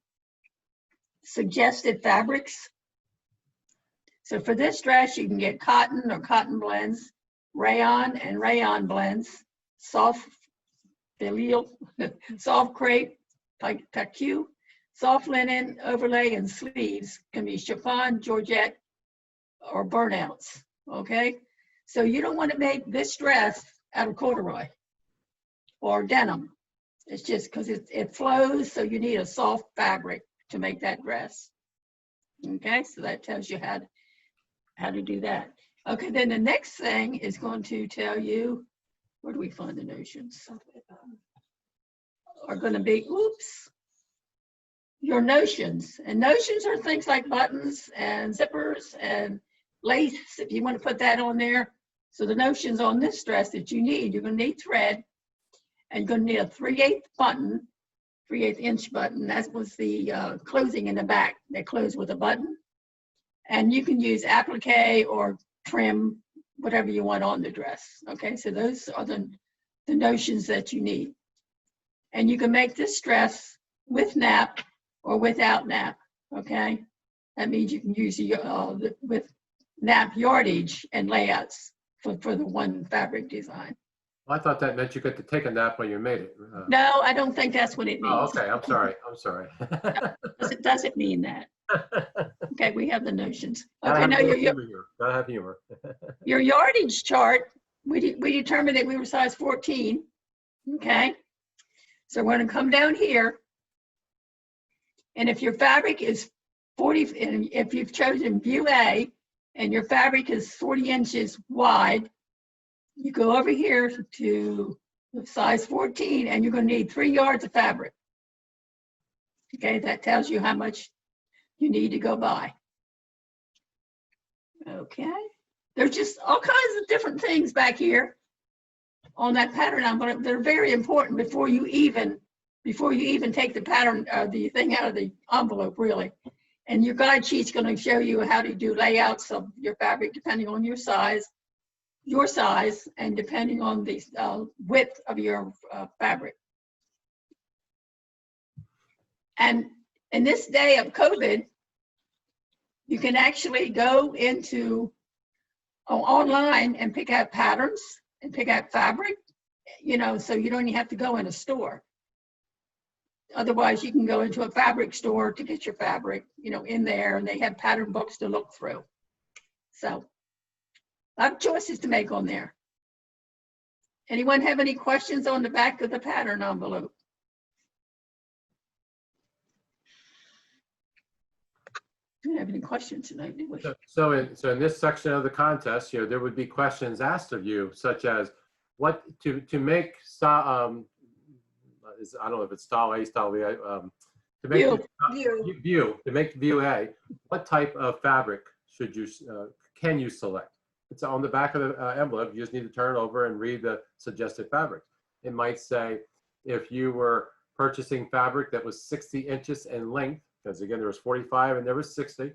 suggested fabrics. So for this dress, you can get cotton or cotton blends, rayon and rayon blends, soft filial, soft crepe, pacu, soft linen, overlay, and sleeves can be chiffon, georgette, or burnouts. Okay, so you don't want to make this dress out of corduroy or denim. It's just because it flows, so you need a soft fabric to make that dress. Okay, so that tells you how to do that. Okay, then the next thing is going to tell you, where do we find the notions? Are going to be, oops, your notions. And notions are things like buttons and zippers and lace, if you want to put that on there. So the notions on this dress that you need, you're going to need thread, and you're going to need a 3/8 button, 3/8 inch button. That was the closing in the back. They close with a button. And you can use applique or trim, whatever you want on the dress. Okay, so those are the notions that you need. And you can make this dress with nap or without nap. Okay, that means you can use with nap yardage and layouts for the one fabric design. I thought that meant you got to take a nap when you made it. No, I don't think that's what it Oh, means. okay, I'm sorry, I'm sorry. It doesn't mean that. Okay, we have the notions. Gotta Okay, have now a little humor here. Gotta have humor. your yardage chart, we determined that we were size 14. Okay, so we're going to come down here. And if your fabric is 40, and if you've chosen view A and your fabric is 40 inches wide, you go over here to size 14 and you're going to need 3 yards of fabric. Okay, that tells you how much you need to go by. Okay, there's just all kinds of different things back here on that pattern envelope that are very important before you even take the pattern, the thing out of the envelope, really. And your guide sheet's going to show you how to do layouts of your fabric depending on your size, and depending on the width of your fabric. And in this day of COVID, you can actually go into online and pick out patterns and pick out fabric, you know, so you don't even have to go in a store. Otherwise, you can go into a fabric store to get your fabric, you know, in there, and they have pattern books to look through. So, a lot of choices to make on there. Anyone have any questions on the back of the pattern envelope? Do you have any questions tonight, do we? So in this section of the contest, you know, there would be questions asked of you, such as what to make I don't know if it's style A, style B, to make view A, what type of fabric should you can you select? It's on the back of the envelope. You just need to turn it over and read the suggested fabric. It might say if you were purchasing fabric that was 60 inches in length, because again there was 45 and there was 60.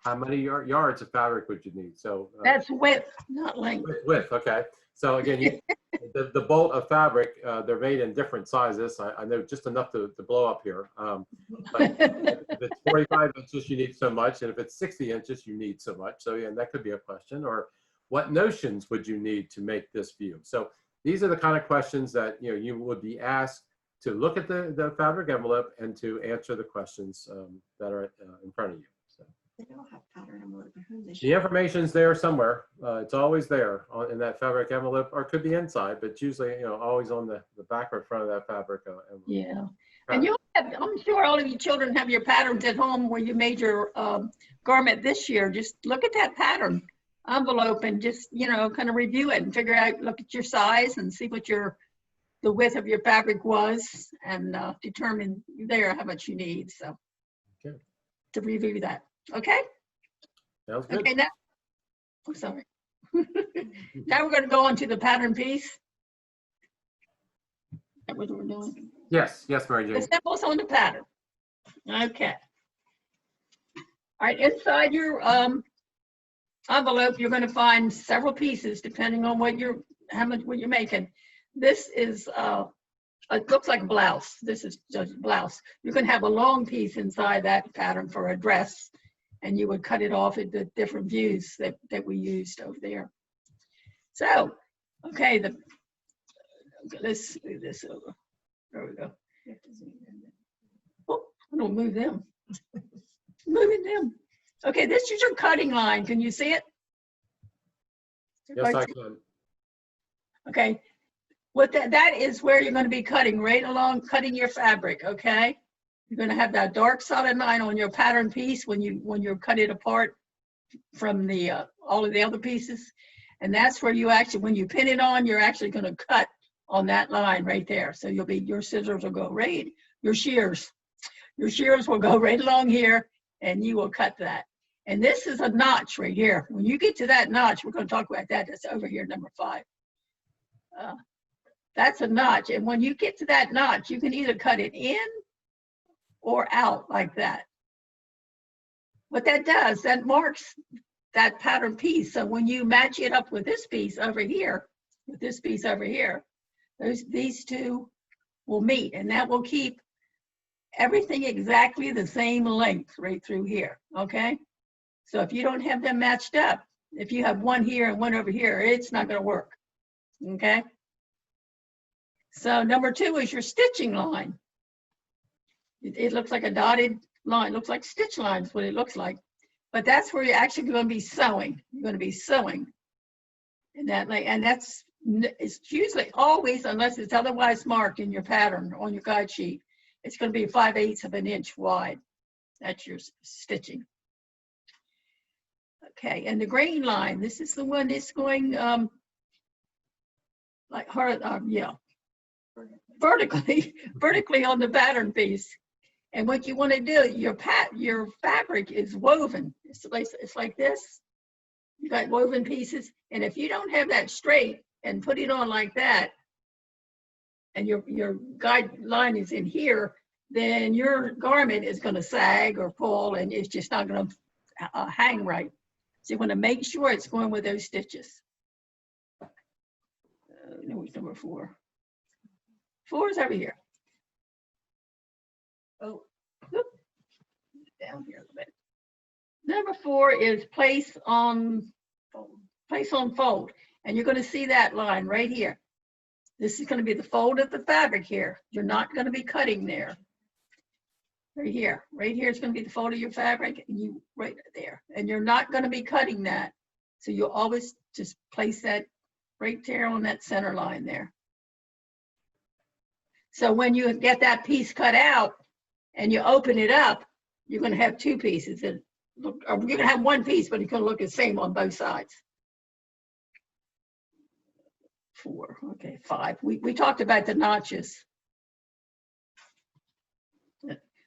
How many yards of fabric would you need? So that's width, not length. Width, okay. So again, the bolt of fabric, they're made in different sizes. I know just enough to blow up here. But if it's 45 inches, you need so much, and if it's 60 inches, you need so much. So yeah, that could be a question. Or what notions would you need to make this view? So these are the kind of questions that you would be asked to look at the fabric envelope and to answer the questions that are in front of you. So. They don't have pattern envelope. The information's there somewhere. It's always there in that fabric envelope, or it could be inside, but it's usually always on the back or front of that fabric envelope. Yeah, and you'll have, I'm sure all of you children have your patterns at home where you made your garment this year. Just look at that pattern envelope and just kind of review it and figure out, look at your size and see what the width of your fabric was, and determine there how much you need. So okay. To review that. Okay. Sounds good. Okay, now, I'm sorry. Now we're going to go on to the pattern piece. Is that what we're doing? Yes, Mary The Jane. symbols on the pattern. Okay. All right, inside your envelope, you're going to find several pieces depending on what you're making. This is it looks like a blouse. This is just a blouse. You can have a long piece inside that pattern for a dress, and you would cut it off at the different views that we used over there. So, okay, let's move this over. There we go. Oh, I don't move them. Moving them. Okay, this is your cutting line. Can you see it? Yes, I can. Okay. What that is where you're going to be cutting, right along cutting your fabric, okay? You're going to have that dark solid line on your pattern piece when you cut it apart from the all of the other pieces. And that's where you actually, when you pin it on, you're actually going to cut on that line right there. So your scissors will go right, your shears will go right along here, and you will cut that. And this is a notch right here. When you get to that notch, we're going to talk about that. That's over here, number 5. That's a notch. And when you get to that notch, you can either cut it in or out like that. What that does, that marks that pattern piece. So when you match it up with this piece over here, these two will meet, and that will keep everything exactly the same length right through here, okay? So if you don't have them matched up, if you have one here and one over here, it's not gonna work, okay? So number 2 is your stitching line. It looks like a dotted line, looks like stitch lines, what it looks like. But that's where you're actually going to be sewing. You're going to be sewing in that, and it's usually always, unless it's otherwise marked in your pattern on your guide sheet, it's going to be 5/8 of an inch wide. That's your stitching. Okay, and the grain line, this is the one that's going like hard, vertically on the pattern piece. And what you want to do, your fabric is woven. It's like this. You got woven pieces, and if you don't have that straight and put it on like that, and your guide line is in here, then your garment is going to sag or pull, and it's just not going to hang right. So you want to make sure it's going with those stitches. Number 4. 4 is over here. Oh, whoop. Down here a little bit. Number 4 is place on fold, and you're going to see that line right here. This is going to be the fold of the fabric here. You're not going to be cutting there. Right here is going to be the fold of your fabric, and you right there, and you're not going to be cutting that. So you always just place that right there on that center line there. So when you get that piece cut out and you open it up, you're going to have 2 pieces. Or you're going to have 1 piece, but it's going to look the same on both sides. 4, okay, 5. We talked about the notches.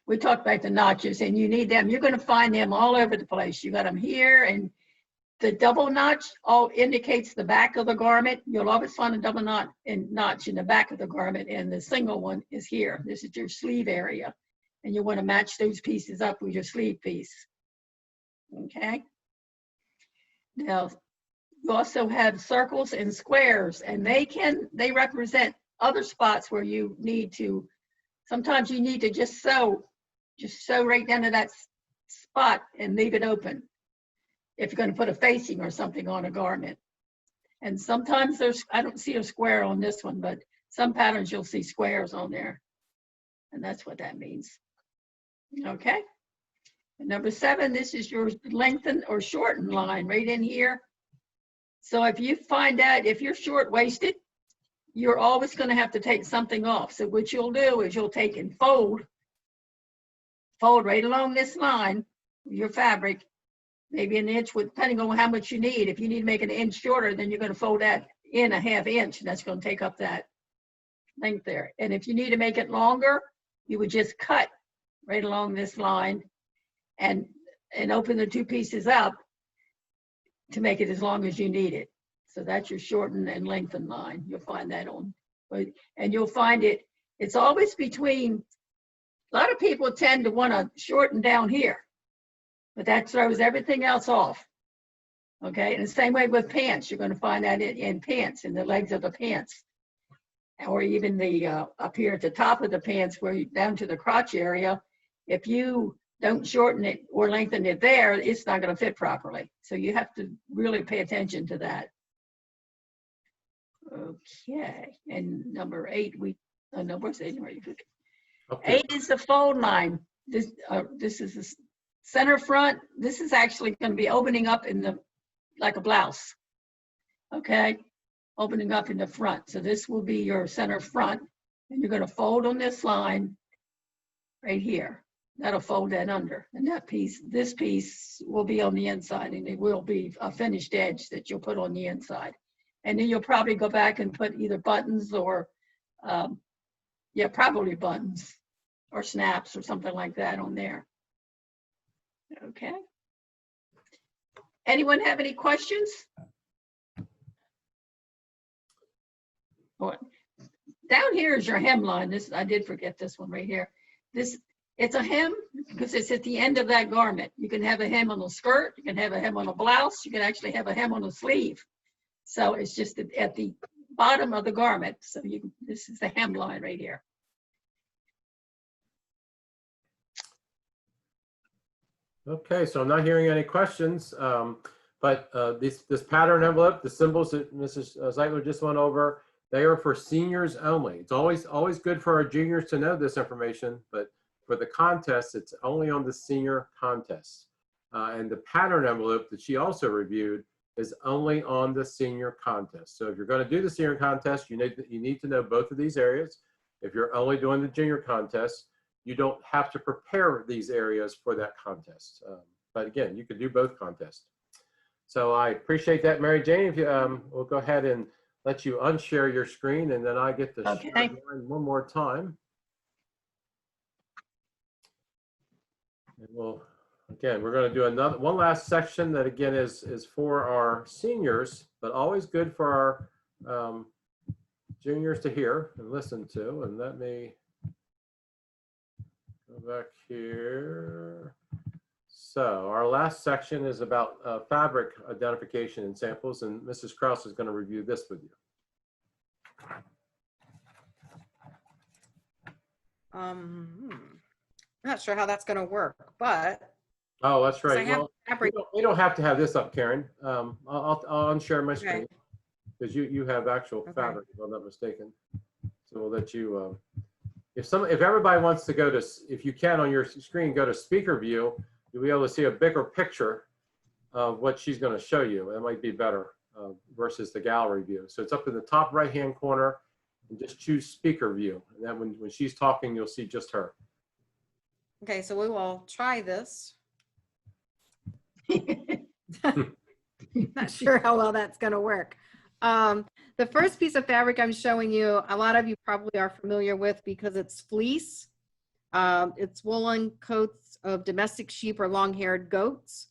We talked about the notches, and you need them. You're going to find them all over the place. You got them here, and the double notch all indicates the back of the garment. You'll always find a double notch in the back of the garment, and the single one is here. This is your sleeve area, and you want to match those pieces up with your sleeve piece. Okay. Now, you also have circles and squares, and they represent other spots where you need to. Sometimes you need to just sew right down to that spot and leave it open if you're going to put a facing or something on a garment. And sometimes I don't see a square on this one, but some patterns you'll see squares on there. And that's what that means. Okay. And number 7, this is your lengthen or shorten line right in here. So if you find out if you're short-waisted, you're always going to have to take something off. So what you'll do is you'll take and fold right along this line, your fabric, maybe an inch, depending on how much you need. If you need to make an inch shorter, then you're going to fold that in a ½ inch, and that's going to take up that length there. And if you need to make it longer, you would just cut right along this line and open the 2 pieces up to make it as long as you need it. So that's your shorten and lengthen line. You'll find that on, and you'll find it's always between, a lot of people tend to want to shorten down here, but that throws everything else off. Okay, and the same way with pants. You're going to find that in pants, in the legs of the pants, or even the up here at the top of the pants, where you down to the crotch area. If you don't shorten it or lengthen it there, it's not going to fit properly. So you have to really pay attention to that. Okay, and number 8, what's 8? Okay. 8 is the fold line. This is the center front. This is actually going to be opening up like a blouse. Okay, opening up in the front. So this will be your center front, and you're going to fold on this line right here. That'll fold that under, and this piece will be on the inside, and it will be a finished edge that you'll put on the inside. And then you'll probably go back and put either buttons or, probably buttons or snaps or something like that on there. Okay. Anyone have any questions? Down here is your hemline. I did forget this one right here. It's a hem because it's at the end of that garment. You can have a hem on a skirt. You can have a hem on a blouse. You can actually have a hem on a sleeve. So it's just at the bottom of the garment. So this is the hemline right here. Okay, so I'm not hearing any questions, but this pattern envelope, the symbols that Mrs. Zeitler just went over, They are for seniors only. It's always good for our juniors to know this information, but for the contest, it's only on the senior contest. And the pattern envelope that she also reviewed is only on the senior contest. So if you're going to do the senior contest, you need to know both of these areas. If you're only doing the junior contest, you don't have to prepare these areas for that contest. But again, you can do both contests. So I appreciate that, Mary Jane. If you, we'll go ahead and let you unshare your screen, and then I get to Okay. share mine one more time. And we'll, again, we're going to do one last section that again is for our seniors, but always good for our juniors to hear and listen to. And let me go back here. So our last section is about fabric identification and samples, and Mrs. Kraus is going to review this with you. Not sure how that's going to work, but Oh, that's I right. have Well, fabric. we don't have to have this up, Karen. I'll unshare my Okay. screen because you have actual Okay. fabric, if I'm not mistaken. So we'll let you. If everybody wants to go to, if you can on your screen, go to speaker view, you'll be able to see a bigger picture of what she's going to show you. That might be better versus the gallery view. So it's up in the top right-hand corner, and just choose speaker view. And then when she's talking, you'll see just her. Okay, so we will try this. Not sure how well that's going to work. The first piece of fabric I'm showing you, a lot of you probably are familiar with because it's fleece. It's woolen coats of domestic sheep or long-haired goats.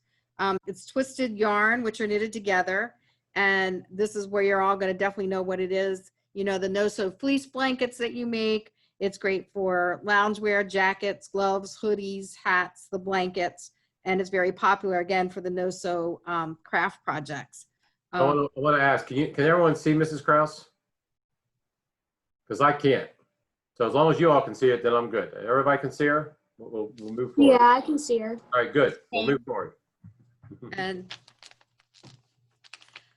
It's twisted yarn, which are knitted together. And this is where you're all going to definitely know what it is. You know, the no-sew fleece blankets that you make. It's great for loungewear, jackets, gloves, hoodies, hats, the blankets. And it's very popular, again, for the no-sew craft projects. I want to ask, can everyone see Mrs. Kraus? Because I can't. So as long as you all can see it, then I'm good. Everybody can see her? We'll move forward. Yeah, I can see her. All right, good. We'll move forward. And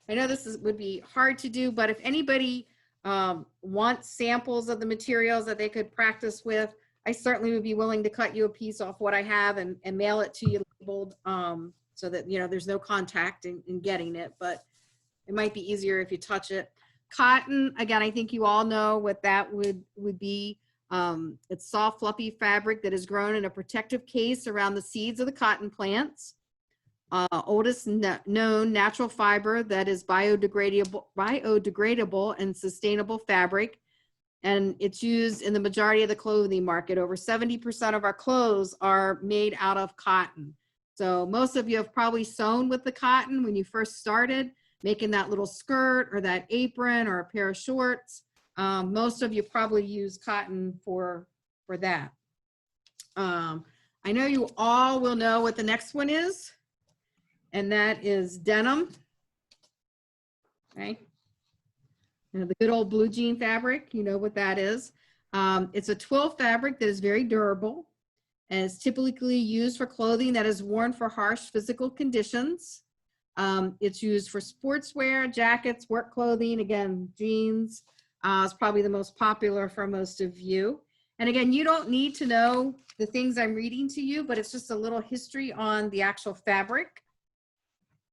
I know this would be hard to do, but if anybody wants samples of the materials that they could practice with, I certainly would be willing to cut you a piece off what I have and mail it to you labeled so that, you know, there's no contact in getting it, but it might be easier if you touch it. Cotton, again, I think you all know what that would be. It's soft, fluffy fabric that is grown in a protective case around the seeds of the cotton plants. Oldest known natural fiber that is biodegradable and sustainable fabric. And it's used in the majority of the clothing market. Over 70% of our clothes are made out of cotton. So most of you have probably sewn with the cotton when you first started, making that little skirt or that apron or a pair of shorts. Most of you probably use cotton for that. I know you all will know what the next one is, and that is denim. Okay. And the good old blue jean fabric, you know what that is. It's a twill fabric that is very durable and is typically used for clothing that is worn for harsh physical conditions. It's used for sportswear, jackets, work clothing, again, jeans. It's probably the most popular for most of you. And again, you don't need to know the things I'm reading to you, but it's just a little history on the actual fabric.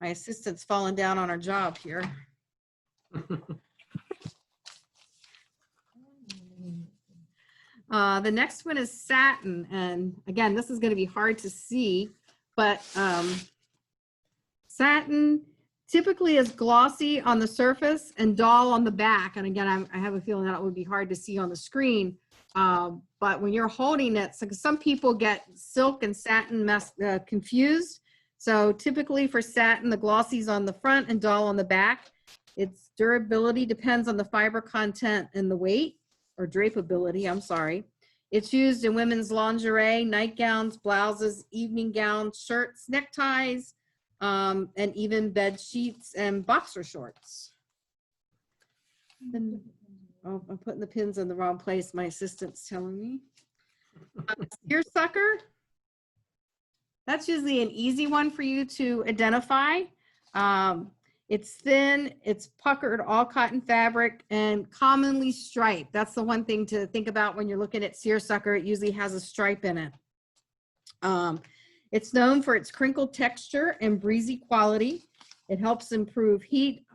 My assistant's falling down on her job here. The next one is satin. And again, this is going to be hard to see, but satin typically is glossy on the surface and dull on the back. And again, I have a feeling that would be hard to see on the screen. But when you're holding it, so some people get silk and satin confused. So typically for satin, the glossy is on the front and dull on the back. Its durability depends on the fiber content and the weight, or drapeability, I'm sorry. It's used in women's lingerie, nightgowns, blouses, evening gowns, shirts, neckties, and even bed sheets and boxer shorts. And, oh, I'm putting the pins in the wrong place. My assistant's telling me. Seersucker. That's usually an easy one for you to identify. It's thin, it's puckered, all cotton fabric, and commonly striped. That's the one thing to think about when you're looking at seersucker. It usually has a stripe in it. It's known for its crinkled texture and breezy quality. It helps improve heat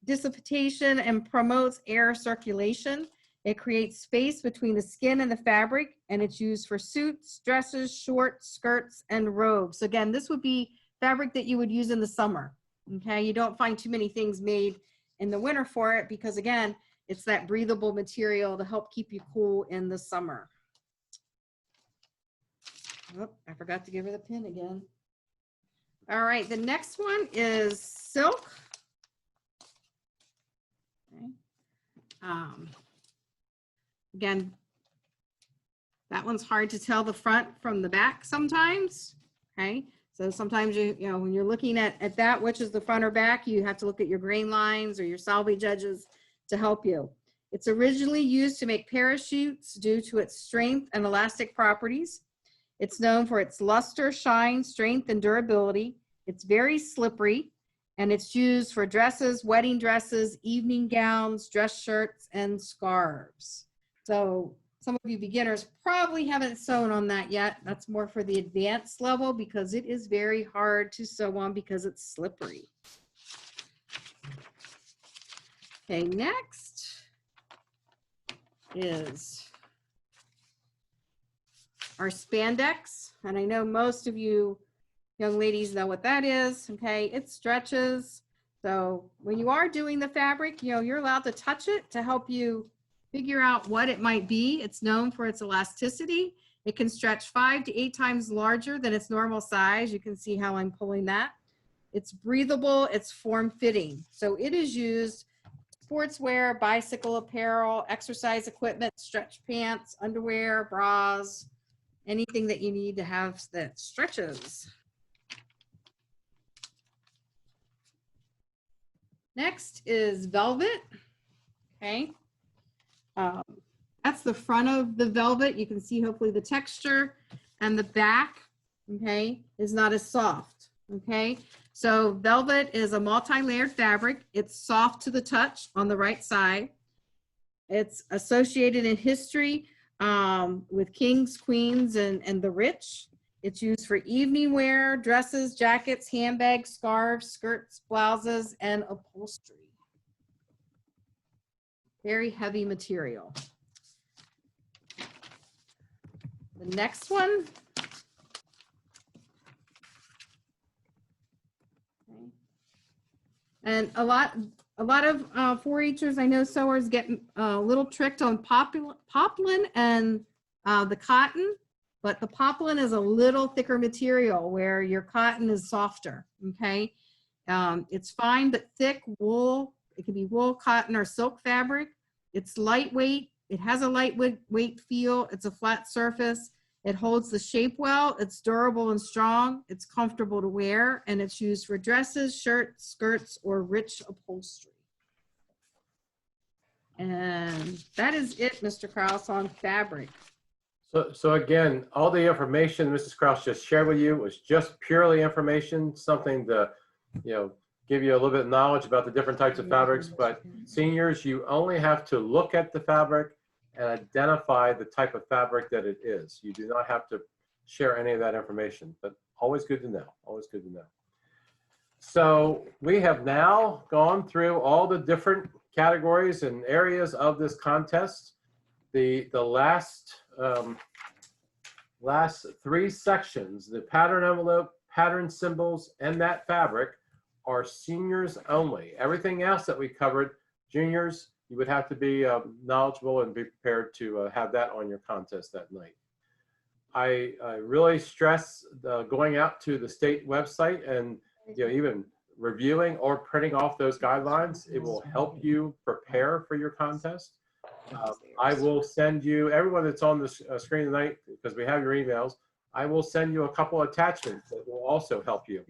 dissipation and promotes air circulation. It creates space between the skin and the fabric, and it's used for suits, dresses, shorts, skirts, and robes. Again, this would be fabric that you would use in the summer. Okay, you don't find too many things made in the winter for it because, again, it's that breathable material to help keep you cool in the summer. Oh, I forgot to give her the pin again. All right, the next one is silk. Okay. Again, that one's hard to tell the front from the back sometimes. Okay, so sometimes you know when you're looking at that, which is the front or back, you have to look at your grain lines or your selvage edges to help you. It's originally used to make parachutes due to its strength and elastic properties. It's known for its luster, shine, strength, and durability. It's very slippery, and it's used for dresses, wedding dresses, evening gowns, dress shirts, and scarves. So some of you beginners probably haven't sewn on that yet. That's more for the advanced level because it is very hard to sew on because it's slippery. Okay, next is our spandex. And I know most of you young ladies know what that is. Okay, it stretches. So when you are doing the fabric, you know, you're allowed to touch it to help you figure out what it might be. It's known for its elasticity. It can stretch 5 to 8 times larger than its normal size. You can see how I'm pulling that. It's breathable, it's form-fitting. So it is used sportswear, bicycle apparel, exercise equipment, stretch pants, underwear, bras, anything that you need to have that stretches. Next is velvet. Okay. That's the front of the velvet. You can see hopefully the texture, and the back, okay, is not as soft. Okay. So velvet is a multi-layered fabric. It's soft to the touch on the right side. It's associated in history with kings, queens, and the rich. It's used for evening wear, dresses, jackets, handbags, scarves, skirts, blouses, and upholstery. Very heavy material. The next one. Okay. And a lot of 4-Hers, I know sewers get a little tricked on poplin and the cotton, but the poplin is a little thicker material where your cotton is softer, okay? It's fine but thick wool. It can be wool, cotton, or silk fabric. It's lightweight. It has a lightweight feel. It's a flat surface. It holds the shape well. It's durable and strong. It's comfortable to wear, and it's used for dresses, shirts, skirts, or rich upholstery. And that is it, Mr. Krause, on fabric. So again, all the information Mrs. Krause just shared with you was just purely information, something to, you know, give you a little bit of knowledge about the different types of fabrics. But seniors, you only have to look at the fabric and identify the type of fabric that it is. You do not have to share any of that information, but always good to know, always good to know. So we have now gone through all the different categories and areas of this contest. The last 3 sections, the pattern envelope, pattern symbols, and that fabric are seniors only. Everything else that we covered, juniors, you would have to be knowledgeable and be prepared to have that on your contest that night. I really stress going out to the state website and, you know, even reviewing or printing off those guidelines. It will help you prepare for your contest. I will send you, everyone that's on the screen tonight, because we have your emails, I will send you a couple attachments that will also help you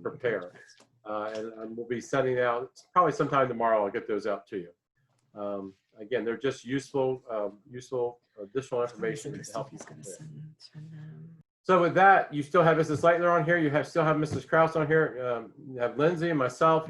prepare. And we'll be sending out, probably sometime tomorrow, I'll get those out to you. Again, they're just useful additional information to help you prepare. So with that, you still have Mrs. Lightler on here. You still have Mrs. Kraus on here. You have Lindsay and myself.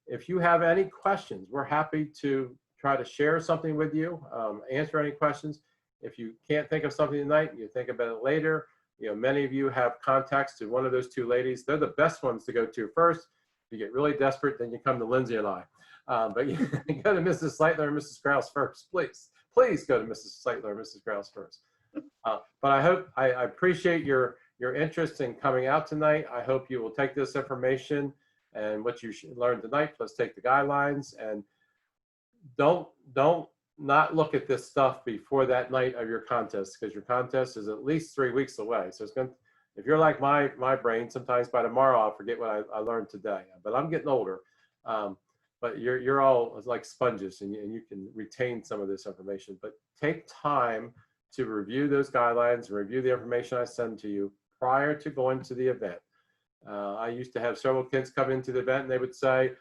If you have any questions, we're happy to try to share something with you, answer any questions. If you can't think of something tonight, you think about it later. Many of you have contacts to one of those two ladies. They're the best ones to go to first. If you get really desperate, then you come to Lindsay and I. But you go to Mrs. Lightler and Mrs. Kraus first, please. Please go to Mrs. Lightler and Mrs. Kraus first. But I appreciate your interest in coming out tonight. I hope you will take this information and what you learned tonight, plus take the guidelines, and don't not look at this stuff before that night of your contest, because your contest is at least 3 weeks away. So if you're like my brain, sometimes by tomorrow I'll forget what I learned today. But I'm getting older. But you're all like sponges, and you can retain some of this information. But take time to review those guidelines, review the information I send to you prior to going to the event. I used to have several kids come into the event and they would say,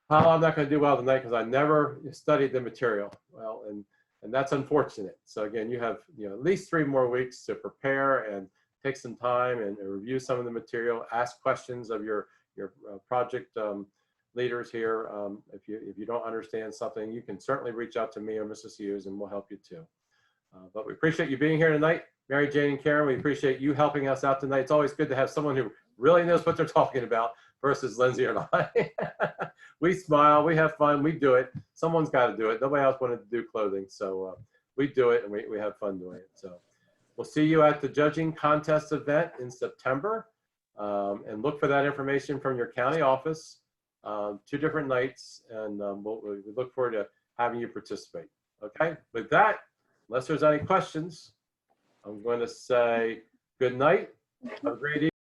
"Oh, I'm not going to do well tonight because I never studied the material." Well, and that's unfortunate. So again, you have at least 3 more weeks to prepare and take some time and review some of the material. Ask questions of your project leaders here. If you don't understand something, you can certainly reach out to me or Mrs. Hughes, and we'll help you too. But we appreciate you being here tonight, Mary Jane and Karen. We appreciate you helping us out tonight. It's always good to have someone who really knows what they're talking about versus Lindsay and I. We smile, we have fun, we do it. Someone's got to do it. Nobody else wanted to do clothing, so we do it, and we have fun doing it. So we'll see you at the judging contest event in September, and look for that information from your county office. 2 different nights, and we look forward to having you participate. Okay, with that, unless there's any questions, I'm going to say good night. Have a great evening.